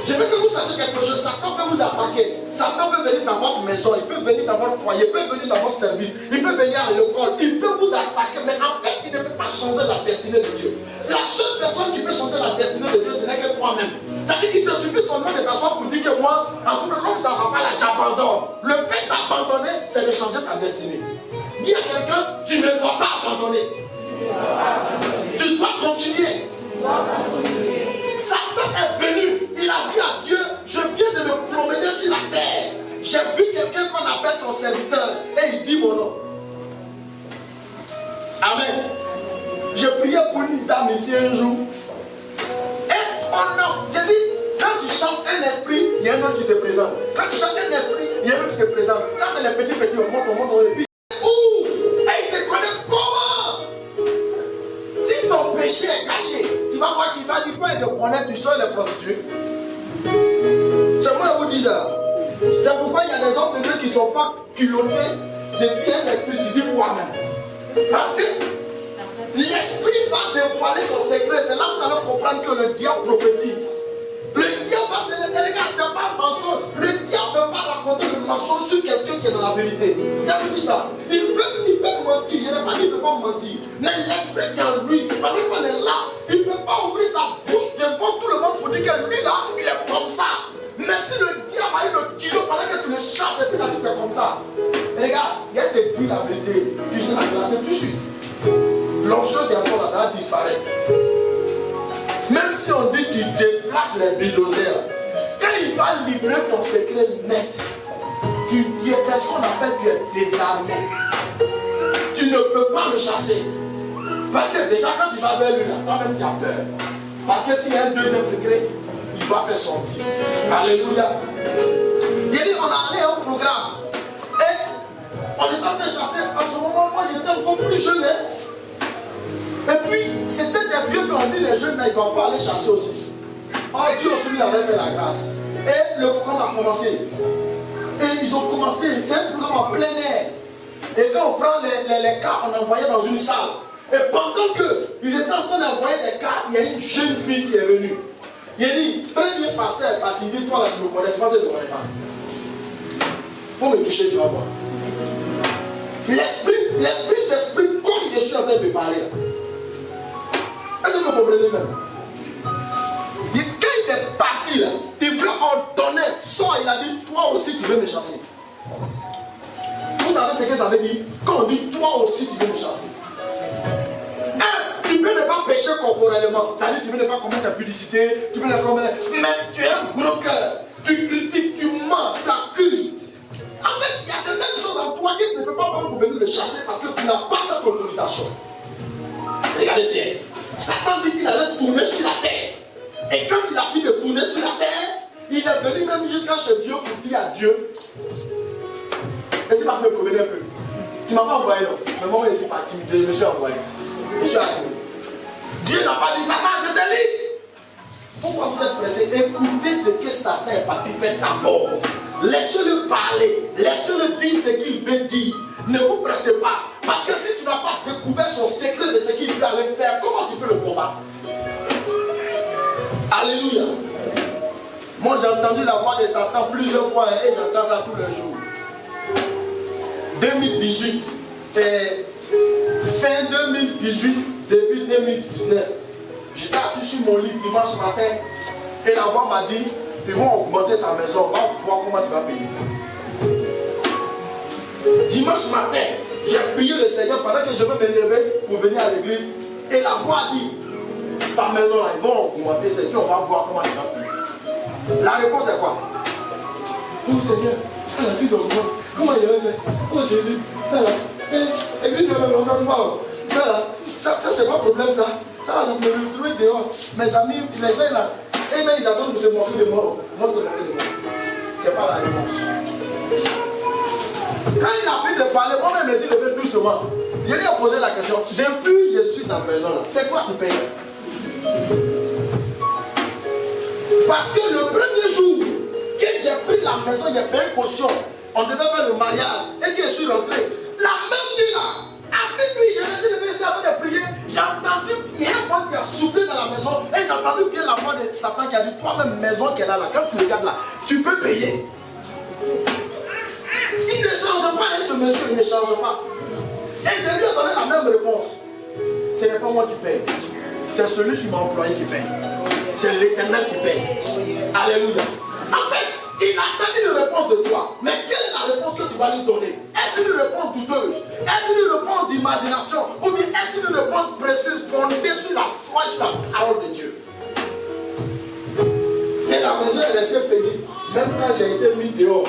Je veux que vous sachiez quelque chose. Satan peut vous attaquer. Satan peut venir dans votre maison, il peut venir dans votre foyer, il peut venir dans votre service, il peut venir à l'école, il peut vous attaquer, mais en fait, il ne peut pas changer la destinée de Dieu. La seule personne qui peut changer la destinée de Dieu, ce n'est que toi-même. C'est-à-dire qu'il te suffit seulement de t'asseoir pour dire que moi, en tout cas, comme ça ne va pas là, j'abandonne. Le fait d'abandonner, c'est de changer ta destinée. Dis à quelqu'un, tu ne dois pas abandonner. Tu dois continuer. Satan est venu, il a dit à Dieu, je viens de me promener sur la terre. J'ai vu quelqu'un qu'on appelle ton serviteur et il dit mon nom. Amen. Je priais pour une dame ici un jour. Et on a, j'ai dit, quand tu chasses un esprit, il y a un autre qui se présente. Quand tu chasses un esprit, il y a un autre qui se présente. Ça c'est les petits, on monte, et puis. Où? Et il te connaît comment? Si ton péché est caché, tu vas voir qu'il va dire, toi, il te connaît, tu sors les prostituées. C'est moi qui vous dis ça. C'est pourquoi il y a des hommes de Dieu qui ne sont pas culottés de dire un esprit, tu dis toi-même. Parce que l'esprit va dévoiler ton secret. C'est là que vous allez comprendre que le diable prophétise. Le diable va se lever, les gars, c'est pas un mensonge. Le diable ne peut pas raconter le mensonge sur quelqu'un qui est dans la vérité. Ça vous dit ça? Il peut mentir, je n'ai pas dit qu'il ne peut pas mentir. Mais l'esprit qui est en lui, pendant qu'on est là, il ne peut pas ouvrir sa bouche devant tout le monde pour dire que lui là, il est comme ça. Mais si le diable a eu le kilo pendant que tu le chasses et puis tu c'est comme ça. Mais les gars, il te dit la vérité, tu seras glacé tout de suite. L'onction des enfants là, ça va disparaître. Même si on dit que tu déplaces les bulldozers, quand il va libérer ton secret net, c'est ce qu'on appelle tu es désarmé. Tu ne peux pas le chasser. Parce que déjà quand tu vas vers lui là, toi-même tu as peur. Parce que s'il y a un deuxième secret, il va faire sortir. Alléluia. Il dit on a allé à un programme. Et on est en train de chasser. En ce moment, moi j'étais encore plus jeune. Et puis, c'était des vieux, on dit les jeunes, ils ne doivent pas aller chasser aussi. Oh Dieu aussi lui avait fait la grâce. Et le programme a commencé. Et ils ont commencé, c'est un programme en plein air. Et quand on prend les cartes, on envoyait dans une salle. Et pendant qu'ils étaient en train d'envoyer des cartes, il y a une jeune fille qui est venue. Il a dit, premier pasteur est parti, dit toi là tu me connais, tu penses que je ne connais pas. Faut me toucher, tu vas voir. L'esprit s'exprime comme je suis en train de parler là. Est-ce que vous comprenez même? Et quand il est parti là, il veut ordonner, sort, il a dit, toi aussi tu veux me chasser. Vous savez ce que ça veut dire? Quand on dit, toi aussi tu veux me chasser. Tu peux ne pas pécher corporellement, ça veut dire tu peux ne pas commettre impudicité, tu peux ne pas commettre, mais tu as un gros cœur, tu critiques, tu mens, tu accuses. En fait, il y a certaines choses en toi qui ne fait pas prendre pour venir le chasser parce que tu n'as pas cette autorisation. Regardez bien. Satan dit qu'il allait tourner sur la terre. Et quand il a fini de tourner sur la terre, il est venu même jusqu'à chez Dieu pour dire à Dieu. Est-ce que tu vas me promener un peu? Tu ne m'as pas envoyé non. Mais moi, je suis parti, je me suis envoyé. Je suis arrivé. Dieu n'a pas dit Satan, je te lis. Pourquoi vous êtes pressé? Écoutez ce que Satan est parti faire d'abord. Laissez-le parler. Laissez-le dire ce qu'il veut dire. Ne vous pressez pas. Parce que si tu n'as pas découvert son secret de ce qu'il veut aller faire, comment tu peux le combattre? Alléluia. Moi j'ai entendu la voix de Satan plusieurs fois et j'entends ça tous les jours. 2018 et fin 2018, début 2019, j'étais assis sur mon lit dimanche matin et la voix m'a dit ils vont augmenter ta maison. On va voir comment tu vas payer. Dimanche matin, j'ai prié le Seigneur pendant que je vais me lever pour venir à l'église. Et la voix dit, ta maison là, ils vont augmenter, c'est puis on va voir comment tu vas payer. La réponse est quoi? Oh Seigneur, ça là, si j'augmente, comment il va faire? Oh Jésus, ça là, église, on va voir. Ça là, ça c'est pas problème ça. Ça là, ça peut me retrouver dehors. Mes amis, les gens là, et même ils attendent pour se moquer de moi. Moi, se moquer de moi. C'est pas la réponse. Quand il a fini de parler, moi-même, je me suis levé doucement. Je lui ai posé la question. Depuis que je suis dans la maison là, c'est quoi tu payes? Parce que le premier jour que j'ai pris la maison, j'ai payé caution. On devait faire le mariage et que je suis rentré. La même nuit là, à minuit, je me suis levé ici avant de prier. J'ai entendu bien une voix qui a soufflé dans la maison. Et j'ai entendu bien la voix de Satan qui a dit, toi-même maison qu'elle a là, quand tu regardes là, tu peux payer. Il ne change pas, hein, ce monsieur, il ne change pas. Et je lui ai donné la même réponse. Ce n'est pas moi qui paye. C'est celui qui m'a employé qui paye. C'est l'Éternel qui paye. Alléluia. En fait, il attend une réponse de toi. Mais quelle est la réponse que tu vas lui donner? Est-ce une réponse douteuse? Est-ce une réponse d'imagination? Ou bien est-ce une réponse précise fondée sur la foi et sur la parole de Dieu? Et la maison est restée payée. Même quand j'ai été mis dehors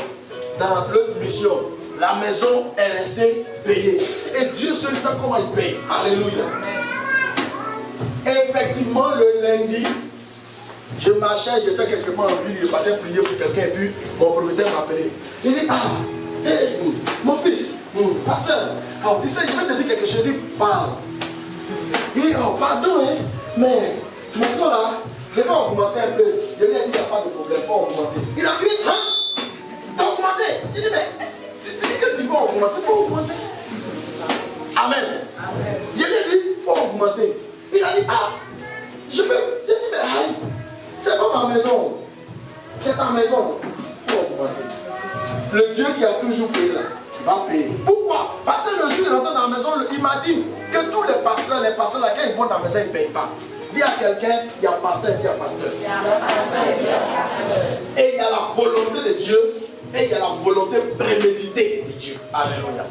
dans l'autre mission, la maison est restée payée. Et Dieu seul sait comment il paye. Alléluia. Effectivement, le lundi, je marchais, j'étais quelque part en ville, je passais prier pour quelqu'un et puis mon propriétaire m'a appelé. Il dit, hey, mon fils, pasteur, tu sais, je vais te dire quelque chose, je dis, parle. Il dit, oh, pardon, hein, mais maison là, je vais augmenter un peu. Je lui ai dit, il n'y a pas de problème, pas augmenter. Il a dit, hein, t'as augmenté? Je dis, mais tu dis que tu vas augmenter, il faut augmenter. Amen. Amen. Je lui ai dit, il faut augmenter. Il a dit, je peux. J'ai dit, mais aïe, c'est pas ma maison. C'est ta maison. Il faut augmenter. Le Dieu qui a toujours payé là, va payer. Pourquoi? Parce que le jour où il est rentré dans la maison, il m'a dit que tous les pasteurs là, quand ils vont dans la maison, ils ne payent pas. Dis à quelqu'un, il y a pasteur, il y a pasteur. Et il y a la volonté de Dieu, et il y a la volonté préméditée de Dieu. Alléluia.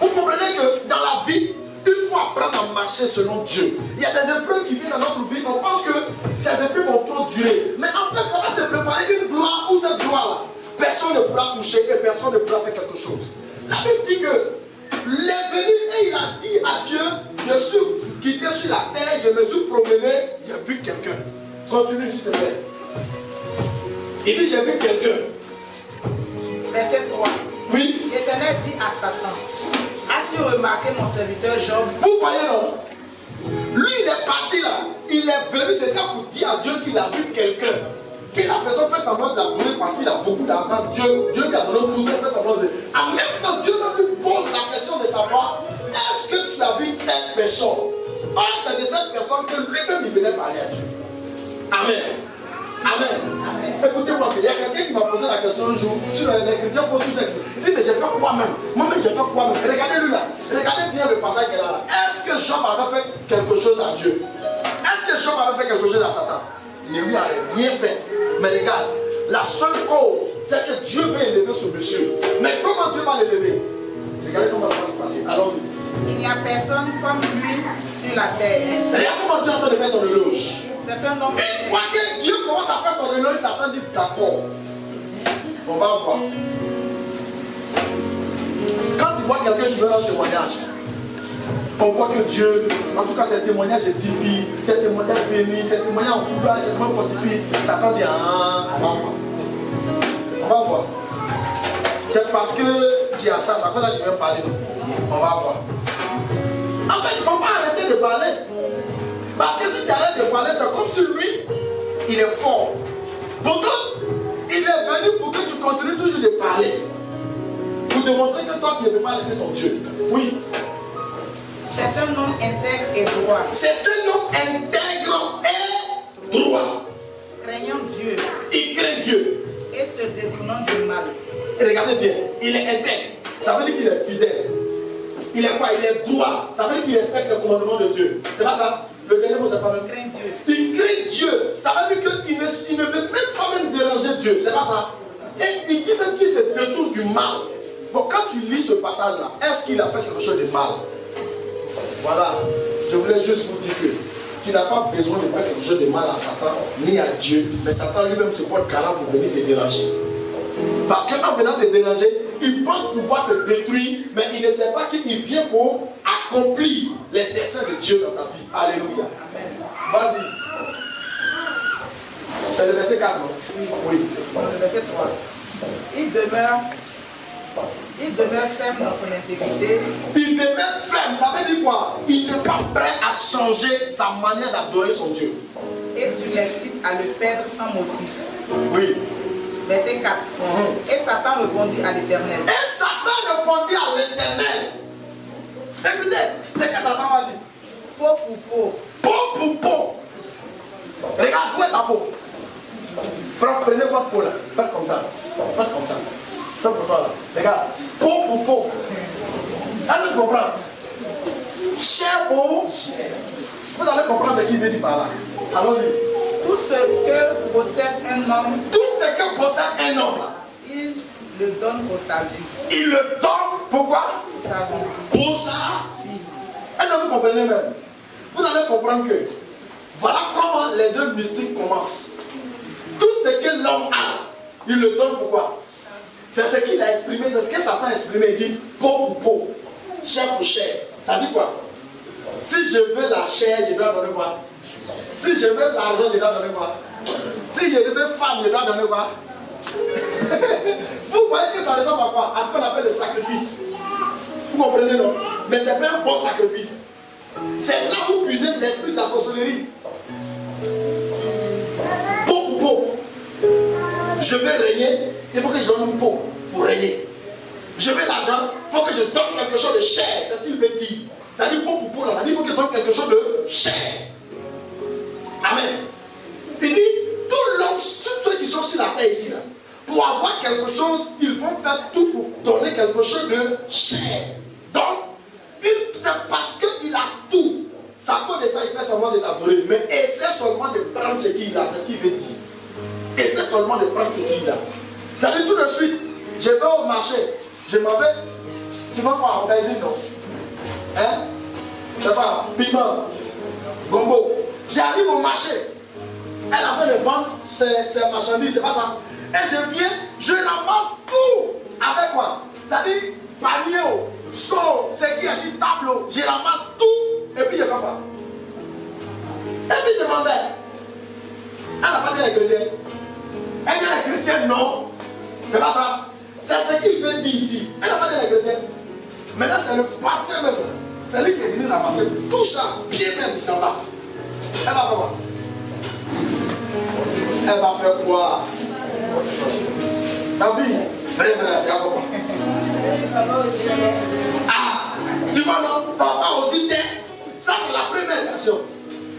Vous comprenez que dans la vie, il faut apprendre à marcher selon Dieu. Il y a des épreuves qui viennent dans notre vie, on pense que ces épreuves vont trop durer. Mais en fait, ça va te préparer une gloire où cette gloire-là, personne ne pourra toucher et personne ne pourra faire quelque chose. La Bible dit que il est venu et il a dit à Dieu, je suis quitté sur la terre, je me suis promené, j'ai vu quelqu'un. Continue s'il te plaît. Il dit, j'ai vu quelqu'un. Verset 3. Oui. L'Éternel dit à Satan, as-tu remarqué mon serviteur Job? Vous voyez non? Lui il est parti là, il est venu, c'était pour dire à Dieu qu'il a vu quelqu'un. Que la personne fait semblant de l'adorer parce qu'il a beaucoup d'argent. Dieu lui a donné tout, il fait semblant de. En même temps, Dieu même lui pose la question de savoir, est-ce que tu as vu telle personne? Or, c'est de cette personne que lui-même il venait parler à Dieu. Amen. Amen. Amen. Écoutez-moi, il y a quelqu'un qui m'a posé la question un jour sur les chrétiens pour tous ces. Il dit, mais j'ai fait quoi même? Moi-même, j'ai fait quoi même? Regardez-lui là. Regardez bien le passage qu'il a là. Est-ce que Job avait fait quelque chose à Dieu? Est-ce que Job avait fait quelque chose à Satan? Il ne lui a rien fait. Mais regarde, la seule cause, c'est que Dieu veut élever ce monsieur. Mais comment Dieu va l'élever? Regardez comment ça va se passer. Allons-y. Il n'y a personne comme lui sur la terre. Regarde comment Dieu est en train de faire son éloge. C'est un homme. Une fois que Dieu commence à faire ton éloge, Satan dit d'accord. On va voir. Quand tu vois quelqu'un qui veut un témoignage, on voit que Dieu, en tout cas, ce témoignage est divin, ce témoignage béni, ce témoignage en couleur, ce témoignage fortifié. Satan dit, on va voir. On va voir. C'est parce que tu as ça, c'est à cause que tu viens parler. On va voir. En fait, il ne faut pas arrêter de parler. Parce que si tu arrêtes de parler, c'est comme si lui, il est fort. Pourtant, il est venu pour que tu continues toujours de parler. Pour démontrer que toi, tu ne peux pas laisser ton Dieu. Oui. C'est un homme intègre et droit. C'est un homme intègre et droit. Craignant Dieu. Il craint Dieu. Et se détournant du mal. Et regardez bien, il est intègre. Ça veut dire qu'il est fidèle. Il est quoi? Il est droit. Ça veut dire qu'il respecte le commandement de Dieu. C'est pas ça? Le dernier mot, c'est pas même. Il craint Dieu. Il craint Dieu. Ça veut dire qu'il ne veut même pas même déranger Dieu, c'est pas ça. Et il dit même qu'il se détourne du mal. Bon, quand tu lis ce passage-là, est-ce qu'il a fait quelque chose de mal? Voilà, je voulais juste vous dire que tu n'as pas besoin de faire quelque chose de mal à Satan, ni à Dieu, mais Satan lui-même se porte garant pour venir te déranger. Parce qu'en venant te déranger, il pense pouvoir te détruire, mais il ne sait pas qu'il vient pour accomplir les desseins de Dieu dans ta vie. Alléluia. Vas-y. C'est le verset 4, non? Oui. Le verset 3. Il demeure ferme dans son intégrité. Il demeure ferme, ça veut dire quoi? Il n'est pas prêt à changer sa manière d'adorer son Dieu. Et tu l'incites à le perdre sans motif. Oui. Verset 4. Et Satan répondit à l'Éternel. Et Satan répondit à l'Éternel. Écoutez, c'est que Satan va dire. Peau pour peau. Peau pour peau. Regarde, où est ta peau? Prenez votre peau là. Faites comme ça. Faites comme ça. Faites pour toi là. Regarde. Peau pour peau. Est-ce que tu comprends? Chair pour. Vous allez comprendre ce qu'il veut dire par là. Allons-y. Tout ce que possède un homme. Tout ce que possède un homme. Il le donne pour sa vie. Il le donne pourquoi? Pour sa vie. Pour ça. Est-ce que vous comprenez même? Vous allez comprendre que voilà comment les œuvres mystiques commencent. Tout ce que l'homme a, il le donne pourquoi? C'est ce qu'il a exprimé, c'est ce que Satan a exprimé. Il dit peau pour peau, chair pour chair. Ça dit quoi? Si je veux la chair, je dois donner quoi? Si je veux l'argent, je dois donner quoi? Si je veux femme, je dois donner quoi? Vous voyez que ça ressemble à quoi? À ce qu'on appelle le sacrifice. Vous comprenez, non? Mais c'est pas un bon sacrifice. C'est là où puisez l'esprit de la sorcellerie. Peau pour peau. Je veux régner, il faut que je donne une peau pour régner. Je veux l'argent, il faut que je donne quelque chose de cher. C'est ce qu'il veut dire. C'est-à-dire peau pour peau, là, il faut que je donne quelque chose de cher. Amen. Il dit, tout l'homme, tous ceux qui sont sur la terre ici, là, pour avoir quelque chose, ils vont faire tout pour donner quelque chose de cher. Donc, c'est parce qu'il a tout. C'est à cause de ça, il fait seulement de t'adorer. Mais essaie seulement de prendre ce qu'il a, c'est ce qu'il veut dire. Essaie seulement de prendre ce qu'il a. Ça dit tout de suite, je vais au marché, je m'en vais, tu vas voir, aubergine, non? Hein? C'est pas, piment, gombo. J'arrive au marché, elle a fait de vendre ses marchandises, c'est pas ça. Et je viens, je ramasse tout. Avec quoi? Ça dit panier, saut, c'est qui est sur table, je ramasse tout. Et puis je fais quoi? Et puis je m'en vais. Elle n'a pas dit les chrétiens. Elle dit les chrétiens, non. C'est pas ça. C'est ce qu'il veut dire ici. Elle n'a pas dit les chrétiens. Maintenant c'est le pasteur même. C'est lui qui est venu ramasser tout ça, pied même, il s'en va. Elle va faire quoi? Elle va faire quoi? Ta vie, vrai, tu vas faire quoi? Ah, tu vois non? Papa aussi t'es. Ça c'est la première version.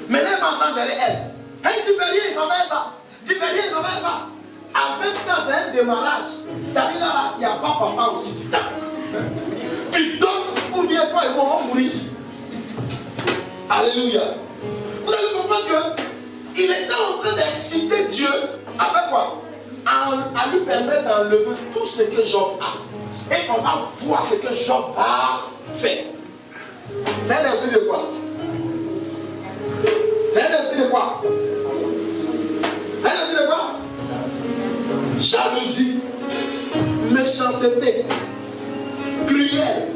Maintenant elle m'entend derrière elle. Hey, tu fais rien, il s'en va ça. Tu fais rien, il s'en va ça. En même temps, c'est un démarrage. Ça veut dire là, il n'y a pas papa aussi du temps. Tu donnes ou bien toi et moi, on va mourir ici. Alléluia. Vous allez comprendre qu'il était en train d'exciter Dieu à faire quoi? À lui permettre d'enlever tout ce que Job a. Et on va voir ce que Job va faire. C'est un esprit de quoi? C'est un esprit de quoi? C'est un esprit de quoi? Jalousie, méchanceté, cruel.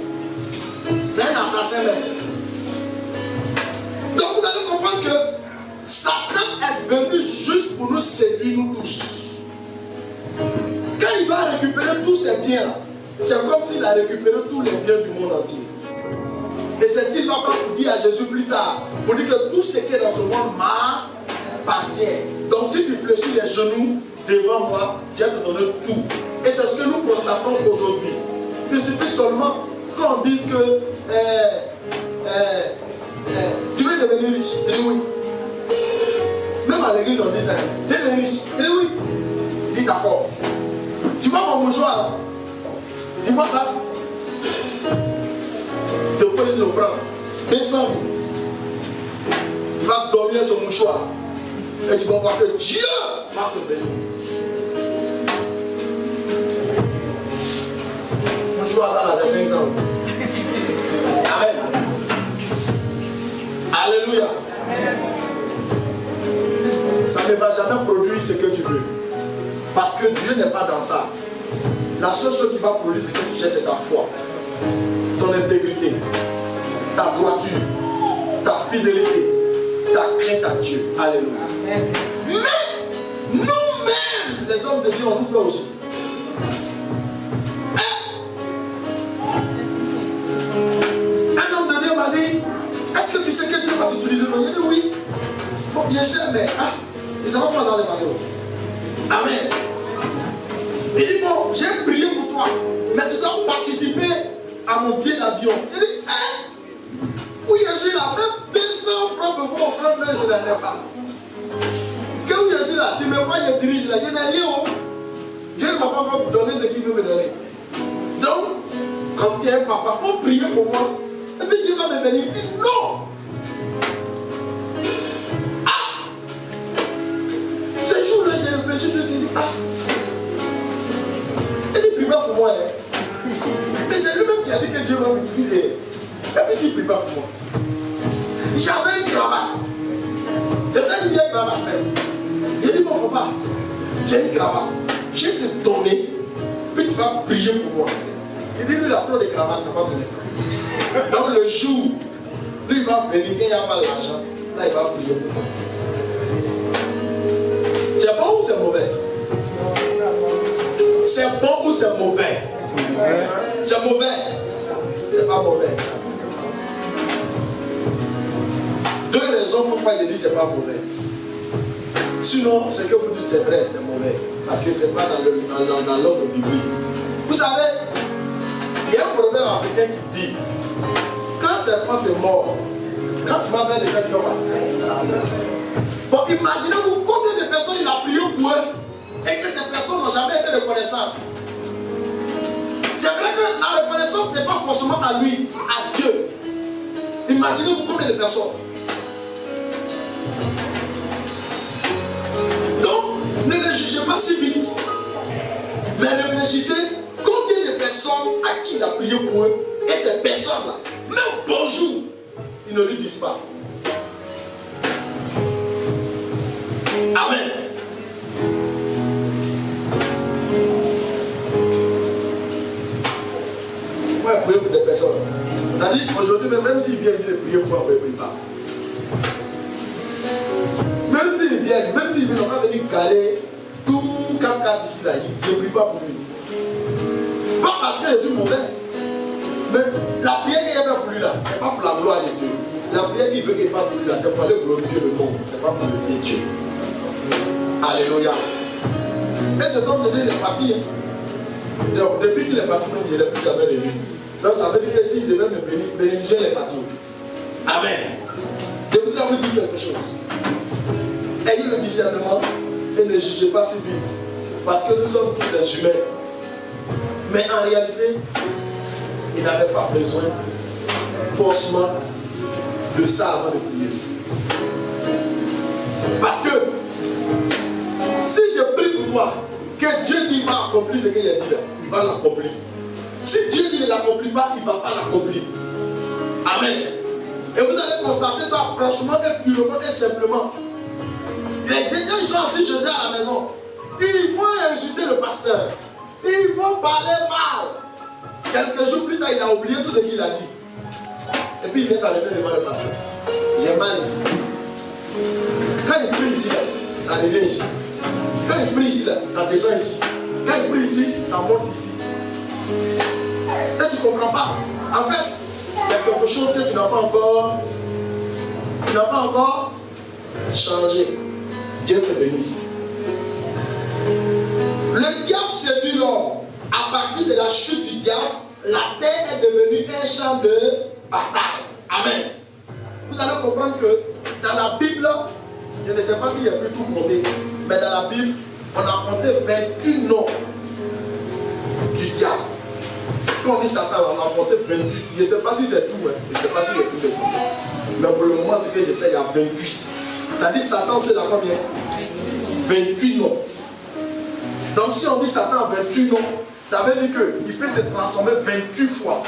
C'est un assassin même. Donc vous allez comprendre que Satan est venu juste pour nous séduire nous tous. Quand il va récupérer tous ses biens, c'est comme s'il a récupéré tous les biens du monde entier. Et c'est ce qu'il va dire à Jésus plus tard. Pour dire que tout ce qui est dans ce monde m'appartient. Donc si tu fléchis les genoux devant moi, je vais te donner tout. Et c'est ce que nous constatons aujourd'hui. Il suffit seulement qu'on dise que tu veux devenir riche. Je dis oui. Même à l'église on dit ça. Tu veux devenir riche. Je dis oui. Je dis d'accord. Tu vois mon mouchoir là? Dis-moi ça. De police offrande. Descends. Tu vas dormir sur mon mouchoir. Et tu vas voir que Dieu va te bénir. bourgeois, là, c'est 500. Amen. Alléluia. Ça ne va jamais produire ce que tu veux. Parce que Dieu n'est pas dans ça. La seule chose qui va produire ce que tu cherches, c'est ta foi, ton intégrité, ta droiture, ta fidélité, ta crainte à Dieu. Alléluia. Mais nous-mêmes, les hommes de Dieu, on nous fait aussi. Un homme de Dieu m'a dit, est-ce que tu sais que Dieu va t'utiliser? J'ai dit oui. Bon, je sais, mais ils ne savent pas dans les maisons. Amen. Il dit, bon, j'ai prié pour toi, mais tu dois participer à mon billet d'avion. Il dit, où je suis là, même 200 francs pour vous offrir, mais je n'en ai pas. Quand je suis là, tu me vois, je dirige là, je n'ai rien. Dieu ne m'a pas encore donné ce qu'il veut me donner. Donc, comme tu es un papa, il faut prier pour moi. Et puis Dieu va me bénir. Il dit, non. Ce jour-là, j'ai réfléchi, je me dis, il dit, prie pas pour moi. Mais c'est lui-même qui a dit que Dieu va m'utiliser. Et puis il dit, prie pas pour moi. J'avais une cravate. C'était une vieille cravate. J'ai dit, mon papa, j'ai une cravate. Je vais te donner, puis tu vas prier pour moi. Il dit, lui, il a trop de cravates, il ne va pas venir. Donc le jour, lui, il va venir, il n'y a pas l'argent. Là, il va prier pour moi. C'est bon ou c'est mauvais? C'est bon ou c'est mauvais? C'est mauvais. C'est pas mauvais. Deux raisons pourquoi il dit c'est pas mauvais. Sinon, ce que vous dites c'est vrai, c'est mauvais. Parce que c'est pas dans l'ordre biblique. Vous savez, il y a un proverbe africain qui dit, quand un serpent est mort, quand tu vas vers les gens qui vont faire. Bon, imaginez-vous combien de personnes il a prié pour eux et que ces personnes n'ont jamais été reconnaissantes. C'est vrai que la reconnaissance n'est pas forcément à lui, à Dieu. Imaginez-vous combien de personnes. Donc, ne les jugez pas si vite. Mais réfléchissez combien de personnes à qui il a prié pour eux et ces personnes-là, même bonjour, ils ne lui disent pas. Amen. Ouais, prier pour des personnes. Ça dit qu'aujourd'hui, même s'ils viennent prier pour moi, on ne prie pas. Même s'ils viennent, on va venir caler tout 4 ici, là, je ne prie pas pour lui. Pas parce que je suis mauvais. Mais la prière qu'il y avait pour lui là, ce n'est pas pour la gloire de Dieu. La prière qu'il veut qu'il fasse pour lui là, c'est pour aller glorifier le monde. Ce n'est pas pour le Dieu. Alléluia. Et cet homme de Dieu, il est parti. Donc, depuis qu'il est parti, même je ne l'ai plus jamais revu. Donc ça veut dire que s'il devait me bénir, je l'ai parti. Amen. Je voudrais vous dire quelque chose. Ayez le discernement et ne jugez pas si vite. Parce que nous sommes tous des humains. Mais en réalité, il n'avait pas besoin forcément de ça avant de prier. Parce que si je prie pour toi, que Dieu dit va accomplir ce qu'il a dit là, il va l'accomplir. Si Dieu dit ne l'accomplit pas, il ne va pas l'accomplir. Amen. Et vous allez constater ça franchement et purement et simplement. Les gens ils sont assis chez eux à la maison. Ils vont insulter le pasteur. Ils vont parler mal. Quelques jours plus tard, il a oublié tout ce qu'il a dit. Et puis il vient s'arrêter devant le pasteur. J'ai mal ici. Quand il prie ici, ça revient ici. Quand il prie ici, ça descend ici. Quand il prie ici, ça monte ici. Et tu ne comprends pas. En fait, il y a quelque chose que tu n'as pas encore. Tu n'as pas encore changé. Dieu te bénisse. Le diable séduit l'homme. À partir de la chute du diable, la terre est devenue un champ de bataille. Amen. Vous allez comprendre que dans la Bible, je ne sais pas s'il y a pu tout compter, mais dans la Bible, on a compté 28 noms du diable. Quand on dit Satan, on a compté 28. Je ne sais pas si c'est tout, hein. Je ne sais pas si c'est tout. Mais pour le moment, ce que je sais, il y a 28. Ça dit Satan, c'est là combien? 28 noms. Donc si on dit Satan a 28 noms, Ça veut dire qu'il peut se transformer 28 fois.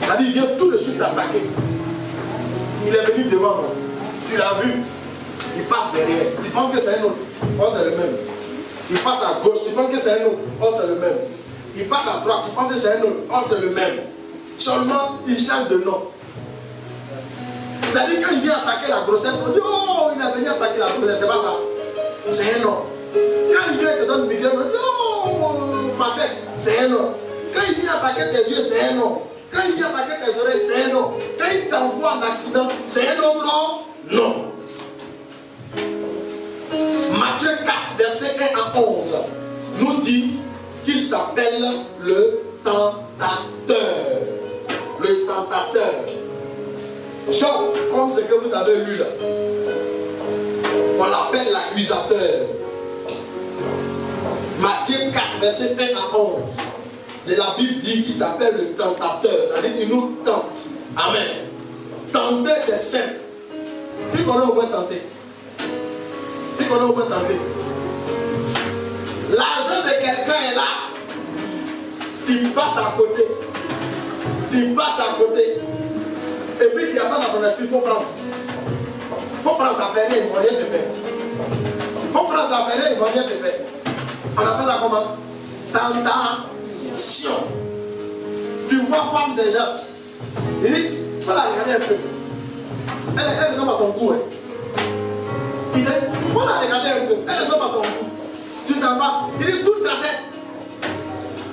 Ça veut dire qu'il vient tout de suite t'attaquer. Il est venu devant moi. Tu l'as vu. Il passe derrière. Tu penses que c'est un autre. Oh, c'est le même. Il passe à gauche. Tu penses que c'est un autre. Oh, c'est le même. Il passe à droite. Tu penses que c'est un autre. Oh, c'est le même. Seulement, il change de nom. Ça veut dire quand il vient attaquer la grossesse, on dit oh, il est venu attaquer la grossesse. C'est pas ça. C'est un nom. Quand il vient te donner une migraine, on dit oh, Facette, c'est un nom. Quand il vient attaquer tes yeux, c'est un nom. Quand il vient attaquer tes oreilles, c'est un nom. Quand il t'envoie en accident, c'est un autre nom. Non. Matthieu 4, verset 1 à 11, nous dit qu'il s'appelle le tentateur. Le tentateur. Jean, comme ce que vous avez lu là, on l'appelle l'accusateur. Matthieu 4, verset 1 à 11. Et la Bible dit qu'il s'appelle le tentateur. Ça veut dire qu'il nous tente. Amen. Tenter, c'est simple. Qui connaît au moins tenter? Qui connaît au moins tenter? L'argent de quelqu'un est là. Tu passes à côté. Tu passes à côté. Et puis tu attends dans ton esprit, il faut prendre. Il faut prendre sa ferrée, il ne va rien te faire. Il faut prendre sa ferrée, il ne va rien te faire. On appelle ça comment? Tentation. Tu vois femme déjà. Il dit, il faut la regarder un peu. Elle ressemble à ton goût. Hein. Il dit, il faut la regarder un peu. Elle ressemble à ton goût. Tu t'en vas. Il dit, toute ta tête.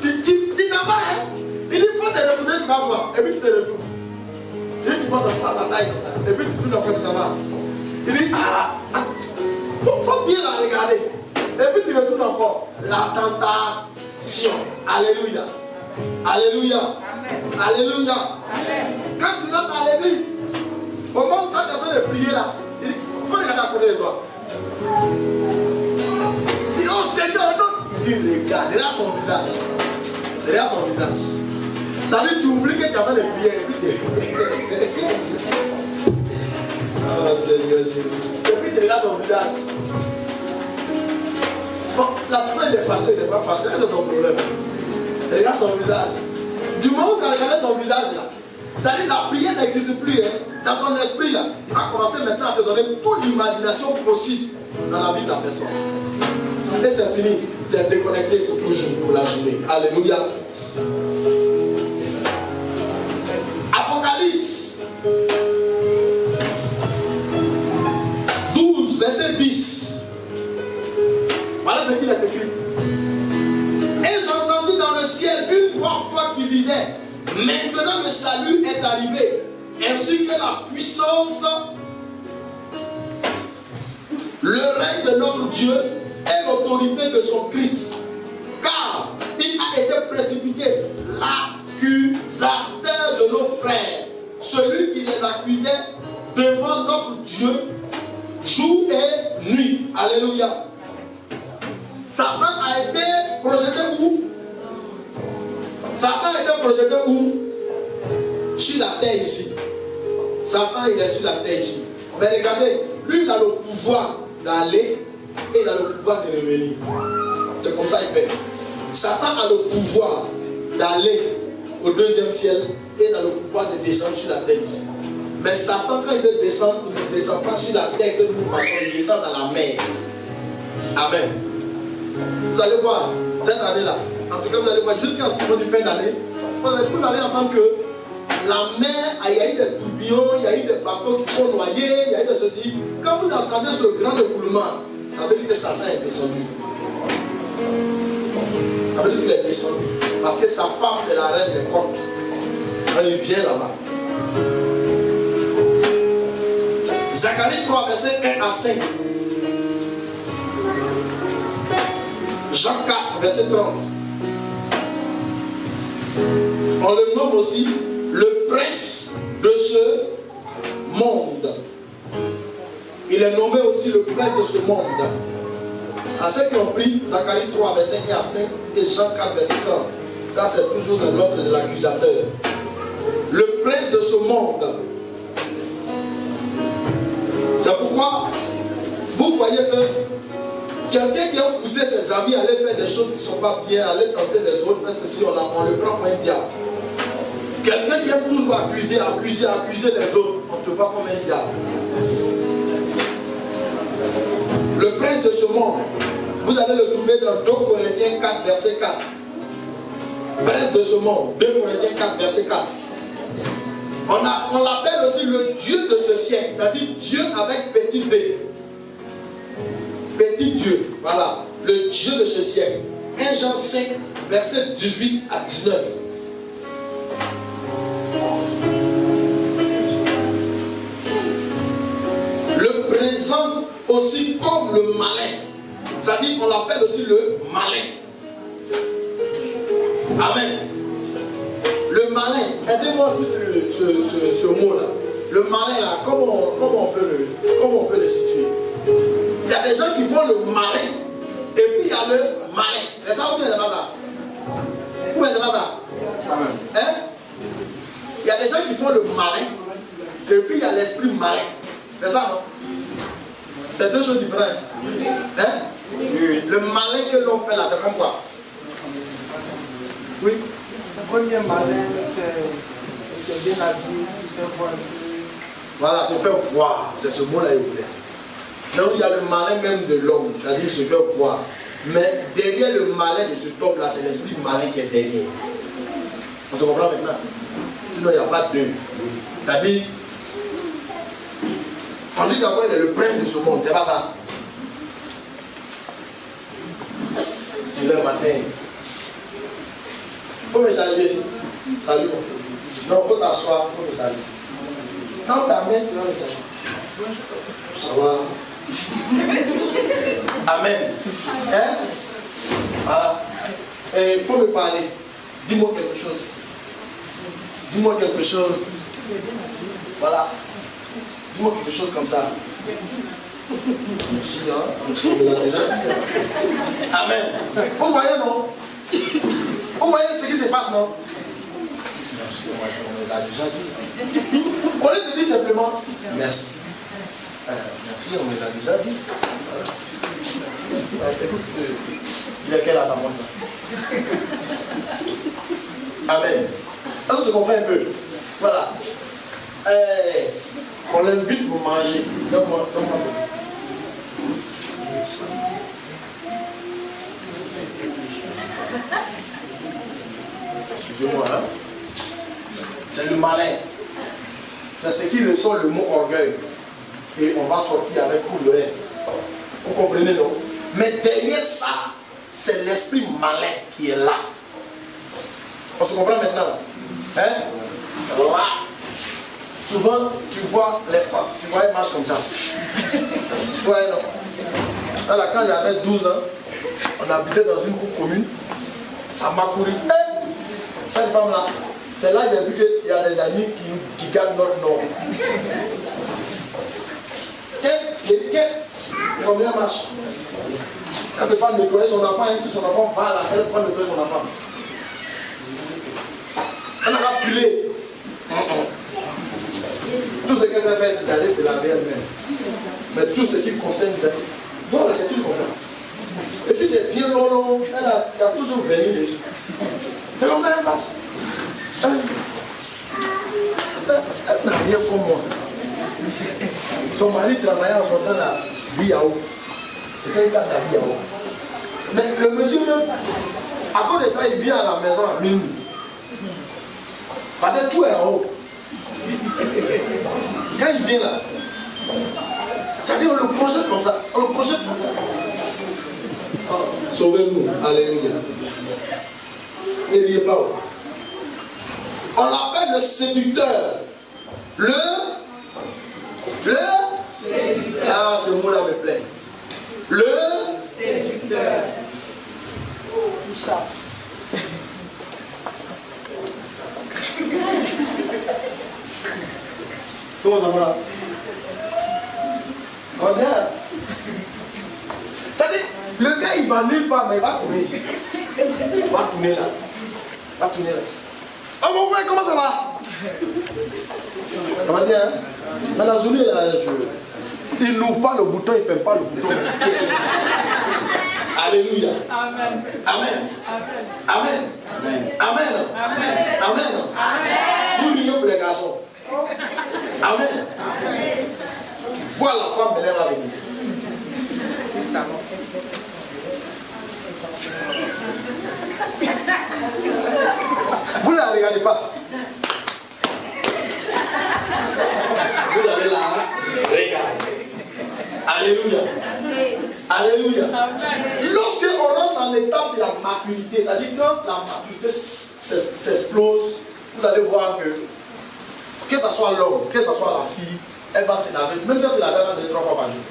Tu t'en vas. Hein. Il dit, il faut te retourner, tu vas voir. Et puis tu te retournes. Il dit, tu vois ta taille. Et puis tu tournes encore, tu t'en vas. Il dit, faut bien la regarder. Et puis tu retournes encore. La tentation. Alléluia. Alléluia. Amen. Alléluia. Amen. Quand tu rentres à l'église, au moment où tu es en train de prier là, il dit, il faut regarder à côté de toi. Tu dis, oh Seigneur, non. Il dit, regarde, regarde son visage. Regarde son visage. Ça veut dire, tu oublies que tu es en train de prier. Oh Seigneur Jésus. Et puis tu regardes son visage. Bon, la personne est fâchée, elle n'est pas fâchée, c'est ton problème. Tu regardes son visage. Du moment où tu as regardé son visage là, ça veut dire la prière n'existe plus. Hein. Dans ton esprit là, il va commencer maintenant à te donner toute l'imagination possible dans la vie de la personne. Et c'est fini, tu es déconnecté pour toujours, pour la journée. Alléluia. Apocalypse 12, verset 10. Voilà ce qu'il a écrit. Et j'entendis dans le ciel une voix forte qui disait, maintenant le salut est arrivé, ainsi que la puissance, le règne de notre Dieu et l'autorité de son Christ. Car il a été précipité l'accusateur de nos frères, celui qui les accusait devant notre Dieu jour et nuit. Alléluia. Satan a été projeté où? Satan a été projeté où? Sur la terre ici. Satan il est sur la terre ici. Mais regardez, lui il a le pouvoir d'aller et il a le pouvoir de revenir. C'est comme ça qu'il fait. Satan a le pouvoir d'aller au deuxième ciel et il a le pouvoir de descendre sur la terre ici. Mais Satan quand il veut descendre, il ne descend pas sur la terre que nous marchons, il descend dans la mer. Amen. Vous allez voir, cette année-là, en tout cas vous allez voir jusqu'à ce moment du fin d'année, vous allez entendre que la mer, il y a eu des tourbillons, il y a eu des bateaux qui sont noyés, il y a eu de ceci. Quand vous entendez ce grand écoulement, ça veut dire que Satan est descendu. Ça veut dire qu'il est descendu. Parce que sa femme, c'est la reine des coqs. Il vient là-bas. Zacharie 3, verset 1 à 5. Jean 4, verset 30. On le nomme aussi le prince de ce monde. Il est nommé aussi le prince de ce monde. À ceux qui ont pris Zacharie 3, verset 1 à 5 et Jean 4, verset 30. Ça, c'est toujours dans l'ordre de l'accusateur. Le prince de ce monde. C'est pourquoi vous voyez que Quelqu'un qui a poussé ses amis à aller faire des choses qui ne sont pas bien, à aller tenter les autres, faire ceci, on le prend comme un diable. Quelqu'un qui aime toujours accuser les autres, on ne te voit comme un diable. Le prince de ce monde, vous allez le trouver dans 2 Corinthiens 4, verset 4. Prince de ce monde, 2 Corinthiens 4, verset 4. On l'appelle aussi le Dieu de ce siècle, c'est-à-dire Dieu avec petit d. Petit Dieu, voilà, le Dieu de ce siècle. 1 Jean 5, verset 18 à 19. Le présente aussi comme le malin. C'est-à-dire qu'on l'appelle aussi le malin. Amen. Le malin, aidez-moi sur ce mot-là. Le malin, là, comment on peut le situer? Il y a des gens qui font le malin, et puis il y a le malin. C'est ça ou bien c'est pas ça? Ou bien c'est pas ça? Hein? Il y a des gens qui font le malin, et puis il y a l'esprit malin. C'est ça, non? C'est 2 choses différentes. Hein? Le malin que l'on fait là, c'est comme quoi? Oui? Le premier malin, c'est bien habillé, faire voir. Voilà, se faire voir. C'est ce mot-là, il voulait. Donc il y a le malin même de l'homme, c'est-à-dire se faire voir. Mais derrière le malin de cet homme-là, c'est l'esprit malin qui est derrière. On se comprend maintenant? Sinon, il n'y a pas de... C'est-à-dire, on dit d'abord qu'il est le prince de ce monde, c'est pas ça? C'est le matin. Il faut me saluer. Salut mon frère. Non, il faut t'asseoir, il faut me saluer. Quand ta main, tu vas me saluer. Ça va? Amen. Hein? Voilà. Et il faut me parler. Dis-moi quelque chose. Dis-moi quelque chose. Voilà. Dis-moi quelque chose comme ça. Merci, hein? On me l'a déjà dit. Amen. Vous voyez, non? Vous voyez ce qui se passe, non? Merci, on me l'a déjà dit. On lui dit simplement merci. Merci, on me l'a déjà dit. Écoute, il y a quelle à ta montre? Amen. Est-ce que tu comprends un peu? Voilà. On l'invite pour manger. Donne-moi. Excusez-moi, hein? C'est le malin. C'est ce qui ressort le mot orgueil. Et on va sortir avec tout le reste. Vous comprenez, non? Mais derrière ça, c'est l'esprit malin qui est là. On se comprend maintenant? Hein? Là. Souvent, tu vois les femmes, tu vois, elles marchent comme ça. Tu vois, non? Là, quand j'avais 12 ans, on habitait dans une cour commune à Makuri. Cette femme-là, c'est là que j'ai vu qu'il y a des amis qui gardent notre nom. Combien marche? Elle ne peut pas nettoyer son enfant, si son enfant va à la salle, elle peut nettoyer son enfant. Elle a pilé. Tout ce qu'elle s'est fait, c'est d'aller se laver elle-même. Mais tout ce qui concerne, donc c'est une confiance. Et puis c'est bien long, elle a toujours venu dessus. C'est comme ça elle marche. Elle n'a rien comme moi. Son mari travaillait en sortant la vie à eau. C'était une carte à vie à eau. Mais le monsieur même, à cause de ça, il vient à la maison à minuit. Parce que tout est en haut. Quand il vient là, c'est-à-dire on le projette comme ça. On le projette comme ça. Oh, sauvez-nous. Alléluia. N'oubliez pas. On l'appelle le séducteur. Le séducteur. Ah, ce mot-là me plaît. Le séducteur. Richard. Comment ça va là? Regarde. C'est-à-dire, le gars il va nulle part, mais il va tourner ici. Il va tourner là. Il va tourner là. Oh mon frère, comment ça va? Ça va bien, hein? Mais la journée là, il n'ouvre pas le bouton, il ne ferme pas le bouton. Alléluia. Amen. Amen. Amen. Amen. Amen. Amen. Vous riez pour les garçons. Amen. Tu vois la femme, elle va venir. Vous ne la regardez pas. Vous avez la regard. Alléluia. Alléluia. Lorsque on rentre dans l'étape de la maturité, c'est-à-dire quand la maturité s'explose, vous allez voir que ce soit l'homme, que ce soit la fille, elle va se laver. Même si elle se lave, elle va se laver 3 fois par jour.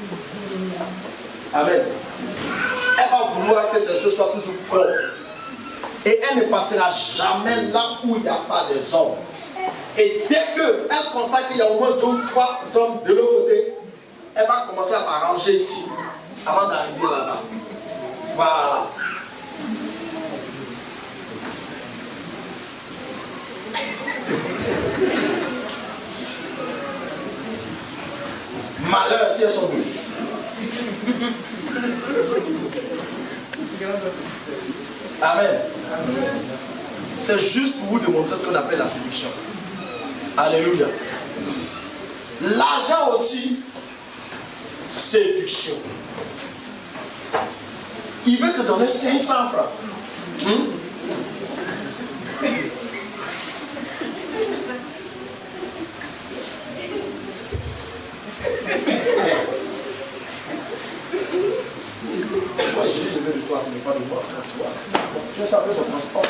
Amen. Elle va vouloir que ces choses soient toujours propres. Et elle ne passera jamais là où il n'y a pas des hommes. Et dès qu'elle constate qu'il y a au moins 2 ou 3 hommes de l'autre côté, elle va commencer à s'arranger ici avant d'arriver là-bas. Voilà. Malheur si elles sont bonnes. Amen. C'est juste pour vous démontrer ce qu'on appelle la séduction. Alléluia. L'argent aussi, séduction. Il veut te donner 500 francs. Moi, je dis, je veux de toi, mais pas de moi. Tu veux savoir ton transport.